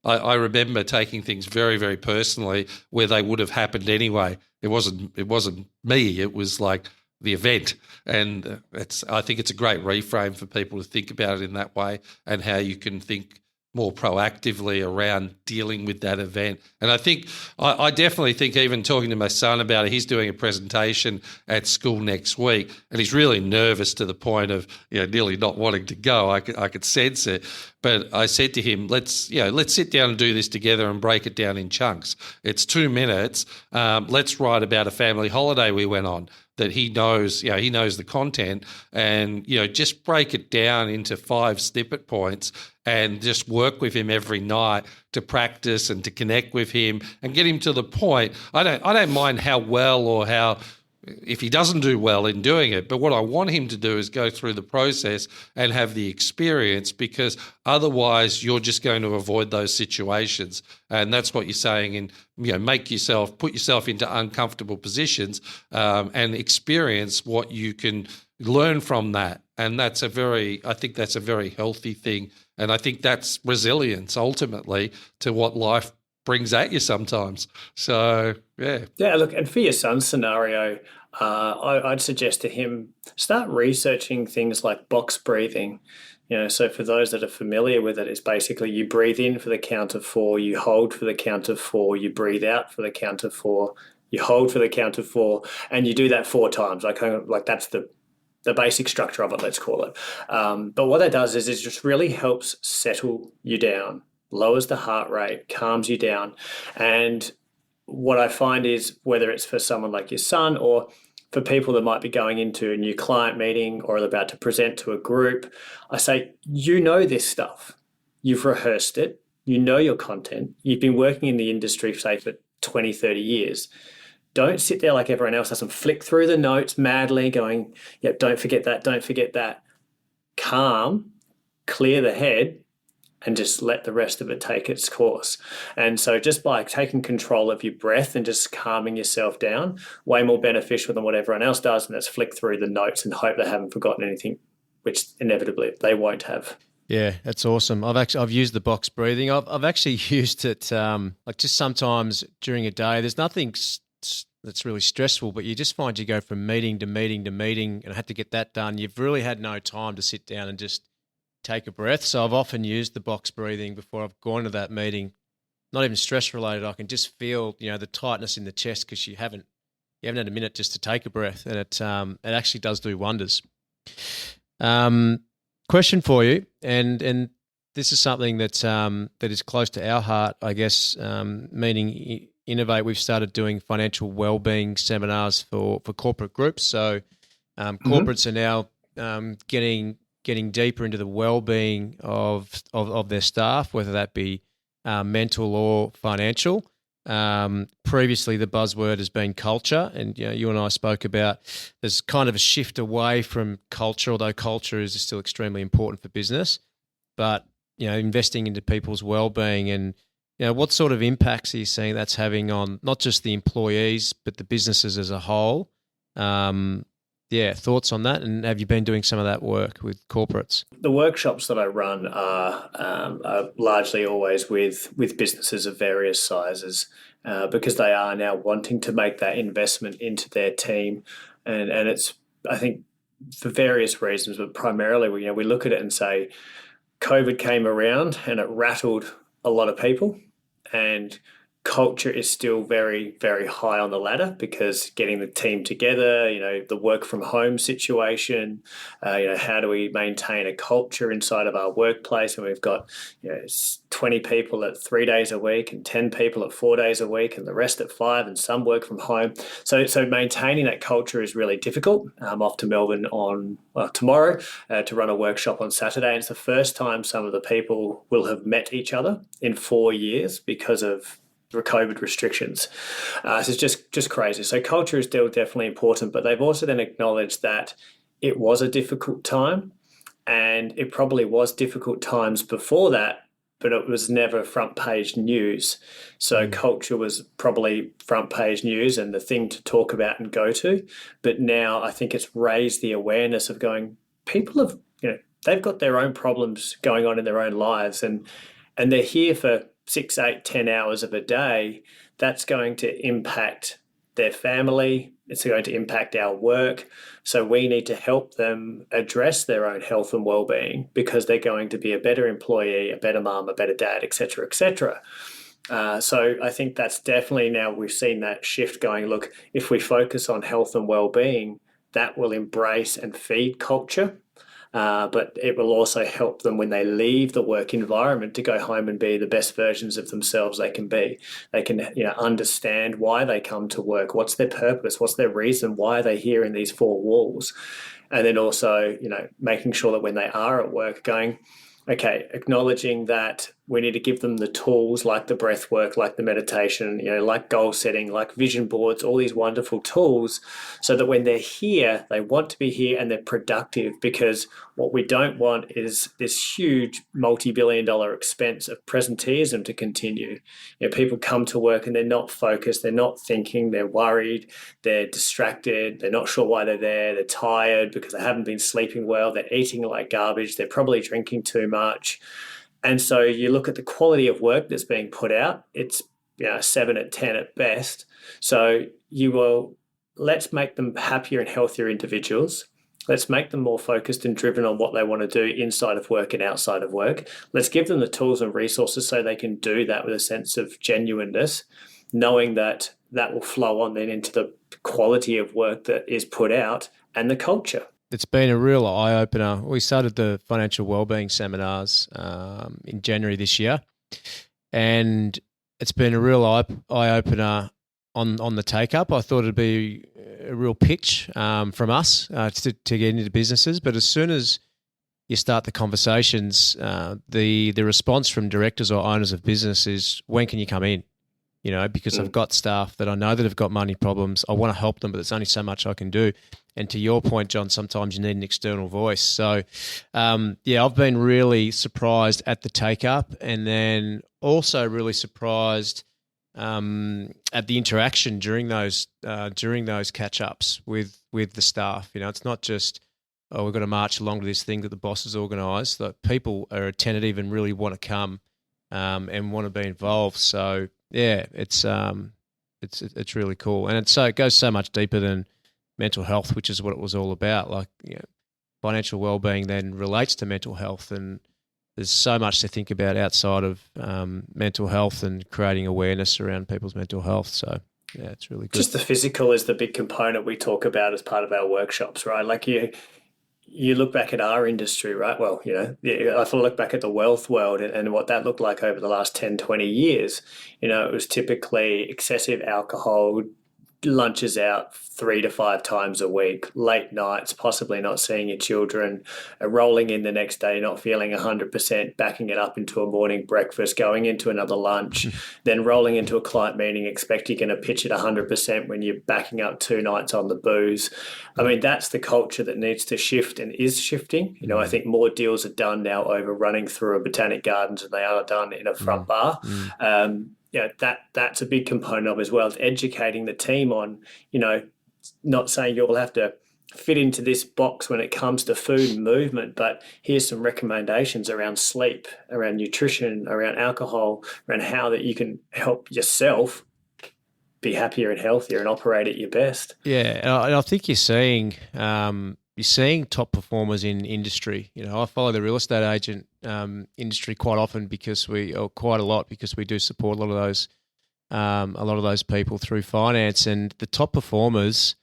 I remember taking things very, very personally where they would have happened anyway. It wasn't me. It was like the event, and I think it's a great reframe for people to think about it in that way, and how you can think more proactively around dealing with that event. And I think I definitely think, even talking to my son about it, he's doing a presentation at school next week, and he's really nervous to the point of nearly not wanting to go. I could sense it. But I said to him, let's sit down and do this together and break it down in chunks. It's 2 minutes. Let's write about a family holiday we went on that he knows, he knows the content, and, just break it down into 5 snippet points and just work with him every night to practice and to connect with him and get him to the point. I don't mind how well or how, if he doesn't do well in doing it, but what I want him to do is go through the process and have the experience, because otherwise you're just going to avoid those situations. And that's what you're saying, and put yourself into uncomfortable positions and experience what you can learn from that. And I think that's a very healthy thing. And I think that's resilience ultimately to what life brings at you sometimes. So, yeah. Yeah, look, and for your son's scenario, I'd suggest to him, start researching things like box breathing. So for those that are familiar with it, it's basically you breathe in for the count of 4, you hold for the count of 4, you breathe out for the count of 4, you hold for the count of 4, and you do that 4 times. Like that's the basic structure of it, let's call it. But what that does is it just really helps settle you down, lowers the heart rate, calms you down. And what I find is, whether it's for someone like your son or for people that might be going into a new client meeting or are about to present to a group, I say, this stuff. You've rehearsed it. You know your content. You've been working in the industry, say, for 20, 30 years. Don't sit there like everyone else does and flick through the notes madly going, don't forget that, don't forget that. Calm, clear the head, and just let the rest of it take its course. And so just by taking control of your breath and just calming yourself down, way more beneficial than what everyone else does, and that's flick through the notes and hope they haven't forgotten anything, which inevitably they won't have. Yeah, that's awesome. I've used the box breathing. I've actually used it like just sometimes during a day. There's nothing that's really stressful, but you just find you go from meeting to meeting to meeting, and I had to get that done. You've really had no time to sit down and just take a breath. So I've often used the box breathing before I've gone to that meeting. Not even stress related. I can just feel, the tightness in the chest because you haven't had a minute just to take a breath, and it actually does do wonders. Question for you, and this is something that is close to our heart, I guess. Meaning Innovate. We've started doing financial wellbeing seminars for corporate groups. So corporates are now getting deeper into the well-being of their staff, whether that be mental or financial. Previously, the buzzword has been culture, and you and I spoke about there's kind of a shift away from culture, although culture is still extremely important for business. But investing into people's well-being, and what sort of impacts are you seeing that's having on not just the employees but the businesses as a whole? Thoughts on that, and have you been doing some of that work with corporates? The workshops that I run are largely always with businesses of various sizes because they are now wanting to make that investment into their team, and it's, I think, for various reasons, but primarily we look at it and say COVID came around and it rattled a lot of people, and culture is still very, very high on the ladder because getting the team together, the work from home situation, how do we maintain a culture inside of our workplace? And we've got 20 people at 3 days a week and 10 people at 4 days a week and the rest at 5, and some work from home. So maintaining that culture is really difficult. I'm off to Melbourne on tomorrow to run a workshop on Saturday. And it's the first time some of the people will have met each other in 4 years because of COVID restrictions. So it's just crazy. So culture is still definitely important, but they've also then acknowledged that it was a difficult time, and it probably was difficult times before that, but it was never front page news. So culture was probably front page news and the thing to talk about and go to. But now I think it's raised the awareness of going, people have, they've got their own problems going on in their own lives, and they're here for 6, 8, 10 hours of a day. That's going to impact their family. It's going to impact our work. So we need to help them address their own health and well-being because they're going to be a better employee, a better mum, a better dad, et cetera, et cetera. So I think that's definitely, now we've seen that shift going, look, if we focus on health and well-being, that will embrace and feed culture. But it will also help them when they leave the work environment to go home and be the best versions of themselves they can be. They can understand why they come to work, what's their purpose, what's their reason, why are they here in these 4 walls. And then also, making sure that when they are at work, going, okay, acknowledging that we need to give them the tools like the breath work, like the meditation, like goal setting, like vision boards, all these wonderful tools, so that when they're here, they want to be here and they're productive. Because what we don't want is this huge multi-billion-dollar expense of presenteeism to continue. People come to work and they're not focused, they're not thinking, they're worried, they're distracted, they're not sure why they're tired because they haven't been sleeping well, they're eating like garbage, they're probably drinking too much. And so you look at the quality of work that's being put out, it's 7 at 10 at best. So let's make them happier and healthier individuals. Let's make them more focused and driven on what they want to do inside of work and outside of work. Let's give them the tools and resources so they can do that with a sense of genuineness, knowing that will flow on then into the quality of work that is put out and the culture. It's been a real eye-opener. We started the financial wellbeing seminars in January this year, and it's been a real eye-opener on the take-up. I thought it'd be a real pitch from us to get into businesses, but as soon as you start the conversations, the response from directors or owners of business is, when can you come in? Because I've got staff that I know that have got money problems. I want to help them, but there's only so much I can do. And to your point, John, sometimes you need an external voice. So, I've been really surprised at the take-up, and then also really surprised at the interaction during those catch-ups with the staff. It's not just, we've got to march along to this thing that the boss has organised. Like, people are attentive and really want to come and want to be involved. So, it's really cool, and it goes so much deeper than mental health, which is what it was all about. Like, financial wellbeing then relates to mental health, and there's so much to think about outside of mental health and creating awareness around people's mental health. So, it's really good. Just the physical is the big component we talk about as part of our workshops, right? Like you look back at our industry, right? Well, if I look back at the wealth world and what that looked like over the last 10, 20 years, it was typically excessive alcohol, lunches out 3 to 5 times a week, late nights, possibly not seeing your children, rolling in the next day, not feeling 100%, backing it up into a morning breakfast, going into another lunch, then rolling into a client meeting, expect you're going to pitch it 100% when you're backing up 2 nights on the booze. I mean, that's the culture that needs to shift and is shifting. I think more deals are done now over running through a botanic gardens than they are done in a front bar. That's a big component of as well. It's educating the team on, not saying you all have to fit into this box when it comes to food and movement, but here's some recommendations around sleep, around nutrition, around alcohol, around how that you can help yourself be happier and healthier and operate at your best. Yeah, and I think you're seeing top performers in industry. I follow the real estate agent industry quite often because we do support a lot of those people through finance, and the top performers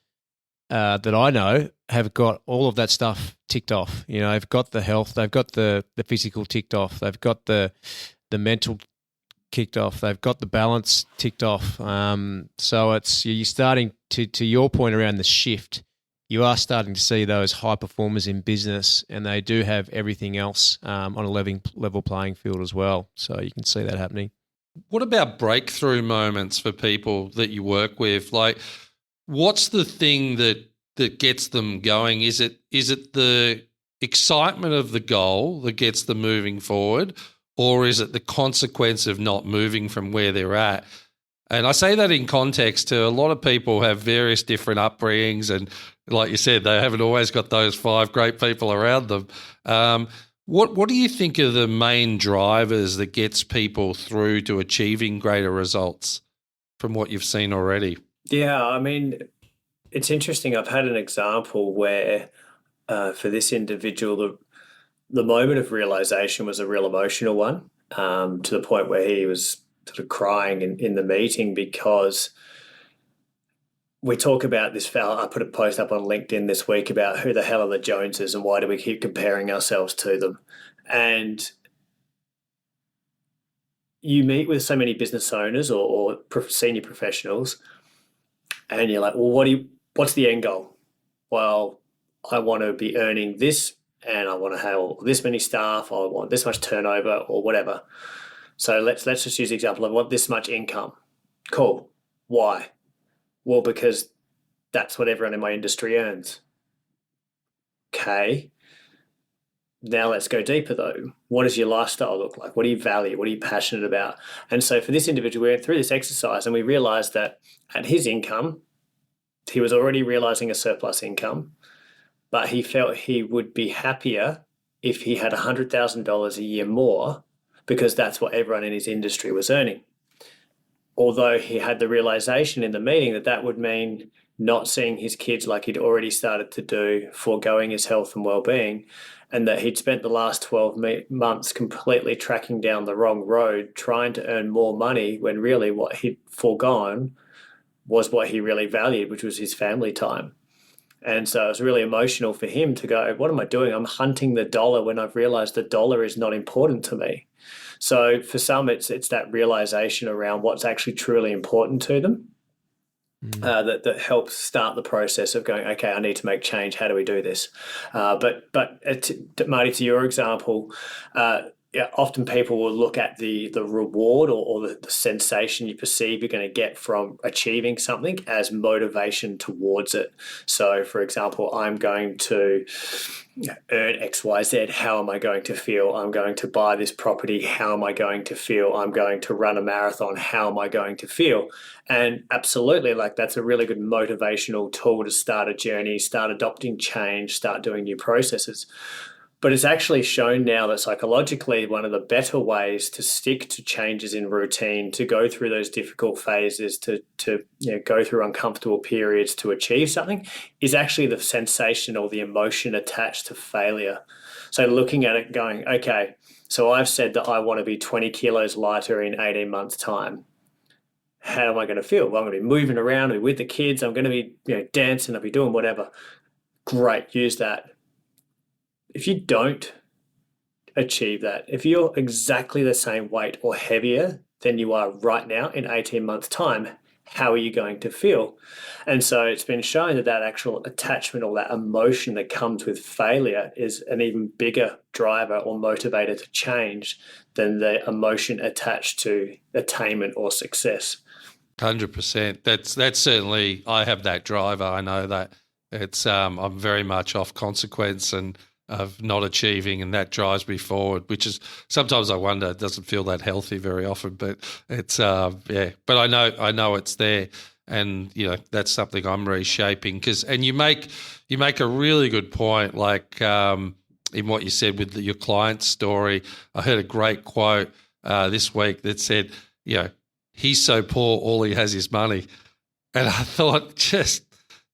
that I know have got all of that stuff ticked off. They've got the health, they've got the physical ticked off, they've got the mental kicked off, they've got the balance ticked off. So you're starting to your point around the shift. You are starting to see those high performers in business, and they do have everything else on a level playing field as well. So you can see that happening. What about breakthrough moments for people that you work with? Like, what's the thing that gets them going? Is it the excitement of the goal that gets them moving forward, or is it the consequence of not moving from where they're at? And I say that in context to a lot of people have various different upbringings, and like you said, they haven't always got those 5 great people around them. What do you think are the main drivers that gets people through to achieving greater results from what you've seen already? Yeah, I mean, it's interesting. I've had an example where for this individual, the moment of realization was a real emotional one, to the point where he was sort of crying in the meeting, because we talk about this fella. I put a post up on LinkedIn this week about who the hell are the Joneses and why do we keep comparing ourselves to them? And you meet with so many business owners or senior professionals, and you're like, well, what's the end goal? Well, I want to be earning this, and I want to have this many staff, or I want this much turnover, or whatever. So let's just use the example. I want this much income. Cool. Why? Well, because that's what everyone in my industry earns. Okay. Now let's go deeper though. What does your lifestyle look like? What do you value? What are you passionate about? And so for this individual, we went through this exercise and we realized that at his income, he was already realizing a surplus income, but he felt he would be happier if he had $100,000 a year more, because that's what everyone in his industry was earning. Although he had the realization in the meeting that would mean not seeing his kids like he'd already started to do, foregoing his health and well-being, and that he'd spent the last 12 months completely tracking down the wrong road, trying to earn more money when really what he'd foregone was what he really valued, which was his family time. And so it was really emotional for him to go, what am I doing? I'm hunting the dollar when I've realized the dollar is not important to me. So for some, it's that realization around what's actually truly important to them that helps start the process of going, okay, I need to make change. How do we do this? But Marty, to your example, often people will look at the reward or the sensation you perceive you're going to get from achieving something as motivation towards it. So, for example, I'm going to earn X, Y, Z. How am I going to feel? I'm going to buy this property. How am I going to feel? I'm going to run a marathon. How am I going to feel? And absolutely, like, that's a really good motivational tool to start a journey, start adopting change, start doing new processes. But it's actually shown now that psychologically, one of the better ways to stick to changes in routine, to go through those difficult phases, to go through uncomfortable periods to achieve something, is actually the sensation or the emotion attached to failure. So looking at it going, okay, so I've said that I want to be 20 kilos lighter in 18 months' time. How am I going to feel? Well, I'm going to be moving around, I'll be with the kids, I'm going to be dancing, I'll be doing whatever. Great, use that. If you don't achieve that, if you're exactly the same weight or heavier than you are right now in 18 months' time, how are you going to feel? And so it's been shown that that actual attachment or that emotion that comes with failure is an even bigger driver or motivator to change than the emotion attached to attainment or success. 100%. That's certainly, I have that driver. I know that it's I'm very much off consequence and of not achieving, and that drives me forward, which is sometimes I wonder, it doesn't feel that healthy very often, but it's but I know it's there, and that's something I'm reshaping and you make a really good point, like in what you said with your client's story. I heard a great quote this week that said, he's so poor, all he has is money. And I thought just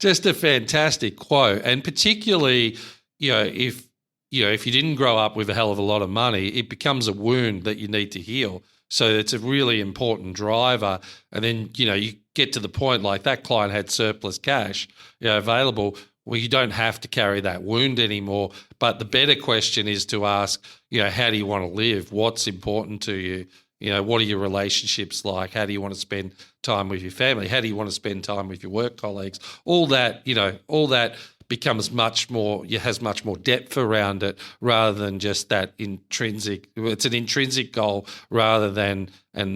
a fantastic quote. And particularly, if you didn't grow up with a hell of a lot of money, it becomes a wound that you need to heal. So it's a really important driver. And then, you get to the point like that client had surplus cash available. Well, you don't have to carry that wound anymore. But the better question is to ask, how do you want to live? What's important to you? What are your relationships like? How do you want to spend time with your family? How do you want to spend time with your work colleagues? All that becomes much more, has much more depth around it rather than just that intrinsic. It's an intrinsic goal and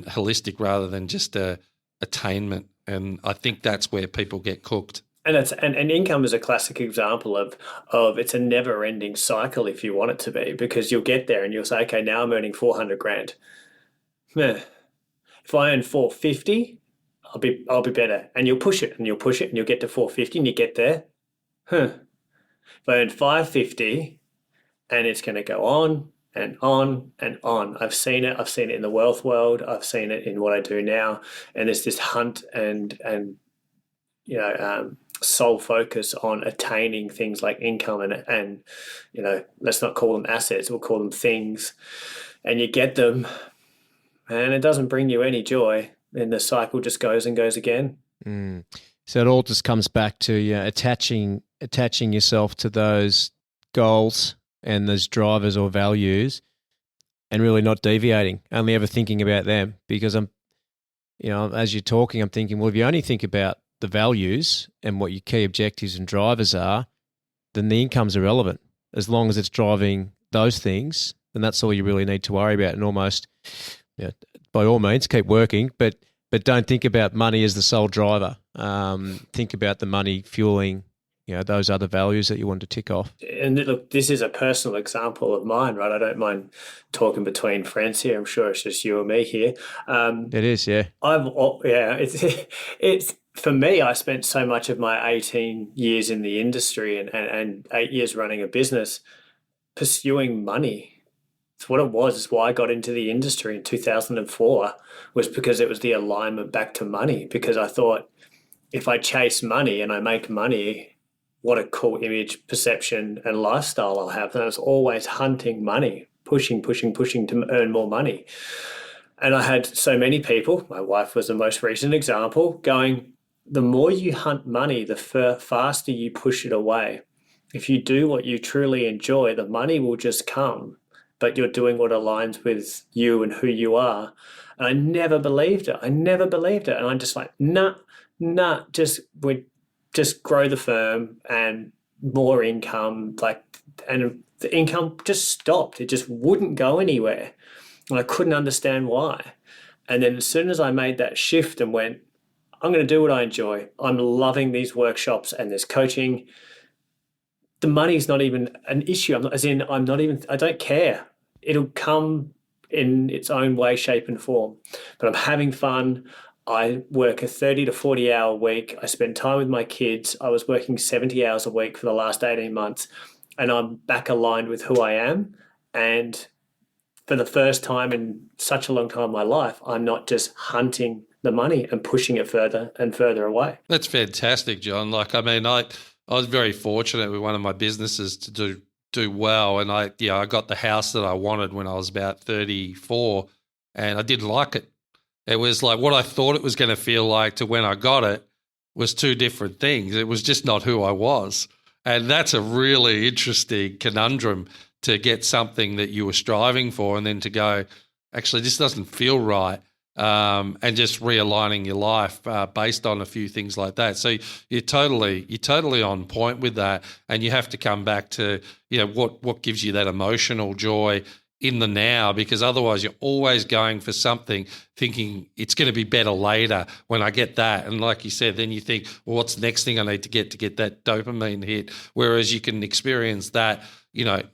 holistic rather than just a attainment. And I think that's where people get cooked. And income is a classic example of it's a never ending cycle if you want it to be, because you'll get there and you'll say, okay, now I'm earning 400 grand. If I earn 450, I'll be better. And you'll push it and you'll push it and you'll get to 450 and you get there. If I earn 550, and it's going to go on and on and on. I've seen it in the wealth world. I've seen it in what I do now. And there's this hunt and sole focus on attaining things like income and let's not call them assets, we'll call them things. And you get them, and it doesn't bring you any joy, and the cycle just goes and goes again. So it all just comes back to attaching yourself to those goals and those drivers or values, and really not deviating, only ever thinking about them. Because as you're talking, I'm thinking, well, if you only think about the values and what your key objectives and drivers are, then the income's irrelevant. As long as it's driving those things, then that's all you really need to worry about. And almost, by all means, keep working, but don't think about money as the sole driver. Think about the money fueling, those other values that you want to tick off. And look, this is a personal example of mine, right? I don't mind talking between friends here. I'm sure it's just you and me here. It is, yeah. It's for me, I spent so much of my 18 years in the industry and 8 years running a business pursuing money. It's what it was. It's why I got into the industry in 2004, was because it was the alignment back to money. Because I thought, if I chase money and I make money, what a cool image, perception, and lifestyle I'll have. And I was always hunting money, pushing to earn more money. And I had so many people, my wife was the most recent example, going, the more you hunt money, the faster you push it away. If you do what you truly enjoy, the money will just come, but you're doing what aligns with you and who you are. And I never believed it. And I'm just like, nah, just grow the firm and more income, and the income just stopped. It just wouldn't go anywhere. And I couldn't understand why. And then as soon as I made that shift and went, I'm going to do what I enjoy. I'm loving these workshops and this coaching. The money's not even an issue. I don't care. It'll come in its own way, shape, and form. But I'm having fun. I work a 30 to 40 hour week. I spend time with my kids. I was working 70 hours a week for the last 18 months, and I'm back aligned with who I am. And for the first time in such a long time in my life, I'm not just hunting the money and pushing it further and further away. That's fantastic, John. I was very fortunate with one of my businesses to do well, and I got the house that I wanted when I was about 34, and I didn't like it. It was like what I thought it was going to feel like to when I got it was two different things. It was just not who I was. And that's a really interesting conundrum, to get something that you were striving for and then to go, actually, this doesn't feel right. and just realigning your life based on a few things like that. So you're totally on point with that, and you have to come back to what gives you that emotional joy in the now, because otherwise you're always going for something thinking it's going to be better later when I get that. And like you said, then you think, well, what's the next thing I need to get that dopamine hit? Whereas you can experience that,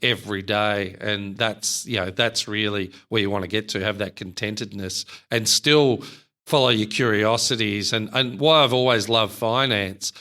every day. And that's really where you want to get to, have that contentedness and still follow your curiosities. And why I've always loved finance,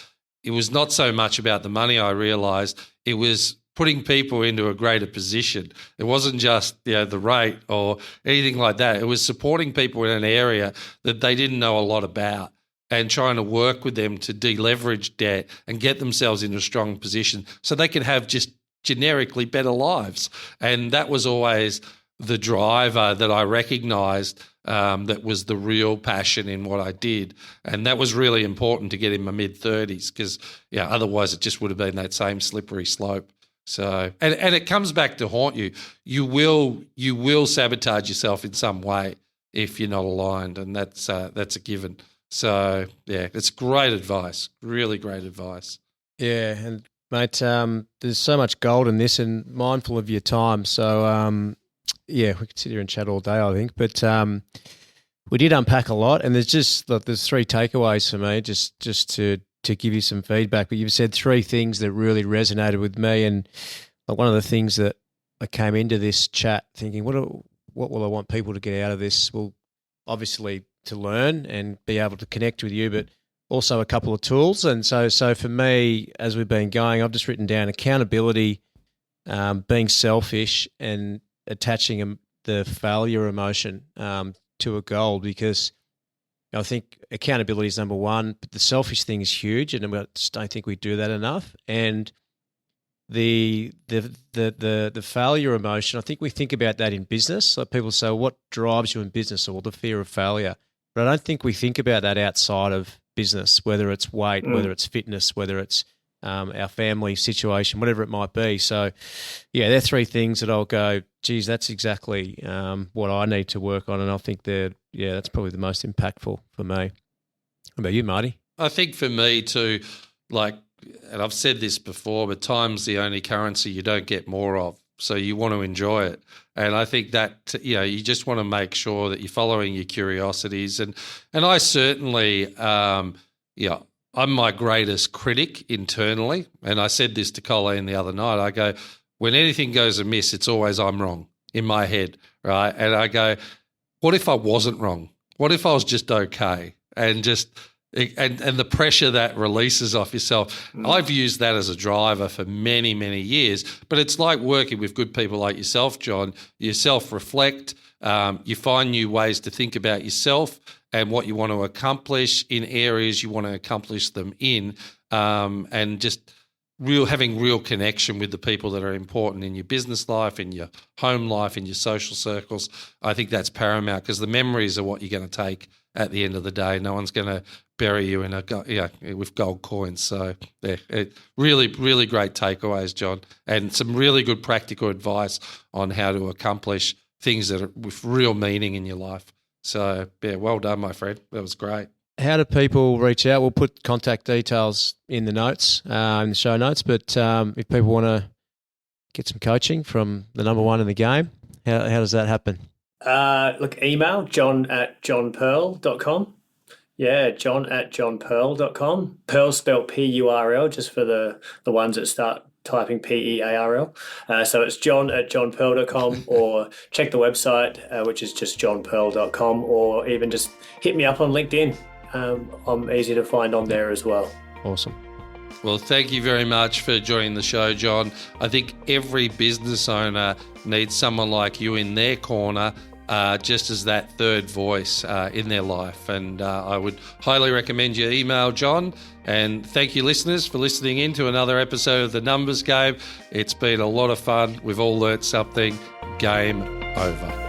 it was not so much about the money, I realized. It was putting people into a greater position. It wasn't just the rate or anything like that. It was supporting people in an area that they didn't know a lot about and trying to work with them to deleverage debt and get themselves into a strong position so they could have just generically better lives. And that was always the driver that I recognised, that was the real passion in what I did. And that was really important to get in my mid-30s because, otherwise it just would have been that same slippery slope. So, and it comes back to haunt you. You will sabotage yourself in some way if you're not aligned, and that's a given. So, it's great advice, really great advice. Yeah, and mate, there's so much gold in this, and mindful of your time. So, we could sit here and chat all day, I think, but we did unpack a lot, and there's three takeaways for me, just to give you some feedback. But you've said three things that really resonated with me, and one of the things that I came into this chat thinking, what will I want people to get out of this? Well, obviously to learn and be able to connect with you, but also a couple of tools. And so for me, as we've been going, I've just written down accountability, being selfish, and attaching the failure emotion to a goal, because I think accountability is number one, but the selfish thing is huge, and I just don't think we do that enough. And the failure emotion, I think we think about that in business. Like people say, what drives you in business? Or the fear of failure. But I don't think we think about that outside of business, whether it's weight, whether it's fitness, whether it's our family situation, whatever it might be. So, they're three things that I'll go, geez, that's exactly what I need to work on. And I think that's probably the most impactful for me. How about you, Marty? I think for me too, and I've said this before, but time's the only currency you don't get more of. So you want to enjoy it. And I think that, you just want to make sure that you're following your curiosities. And I certainly, I'm my greatest critic internally. And I said this to Colleen the other night. I go, when anything goes amiss, it's always I'm wrong in my head, right? And I go, what if I wasn't wrong? What if I was just okay? And the pressure that releases off yourself. I've used that as a driver for many, many years, but it's like working with good people like yourself, John. You self-reflect, you find new ways to think about yourself and what you want to accomplish in areas you want to accomplish them in, and just having real connection with the people that are important in your business life, in your home life, in your social circles. I think that's paramount, because the memories are what you're going to take at the end of the day. No one's going to bury you in with gold coins. So really, really great takeaways, John, and some really good practical advice on how to accomplish things that are with real meaning in your life. So well done, my friend. That was great. How do people reach out? We'll put contact details in the notes, in the show notes. But if people want to get some coaching from the number one in the game, how does that happen? Email john@johnpurl.com. Yeah, john@johnpurl.com. Purl spelled P-U-R-L, just for the ones that start typing P-E-A-R-L. So it's john@johnpurl.com, or check the website, which is just johnpurl.com, or even just hit me up on LinkedIn. I'm easy to find on there as well. Awesome. Well, thank you very much for joining the show, John. I think every business owner needs someone like you in their corner, just as that third voice in their life. And I would highly recommend you email John. And thank you, listeners, for listening in to another episode of The Numbers Game. It's been a lot of fun. We've all learnt something. Game over.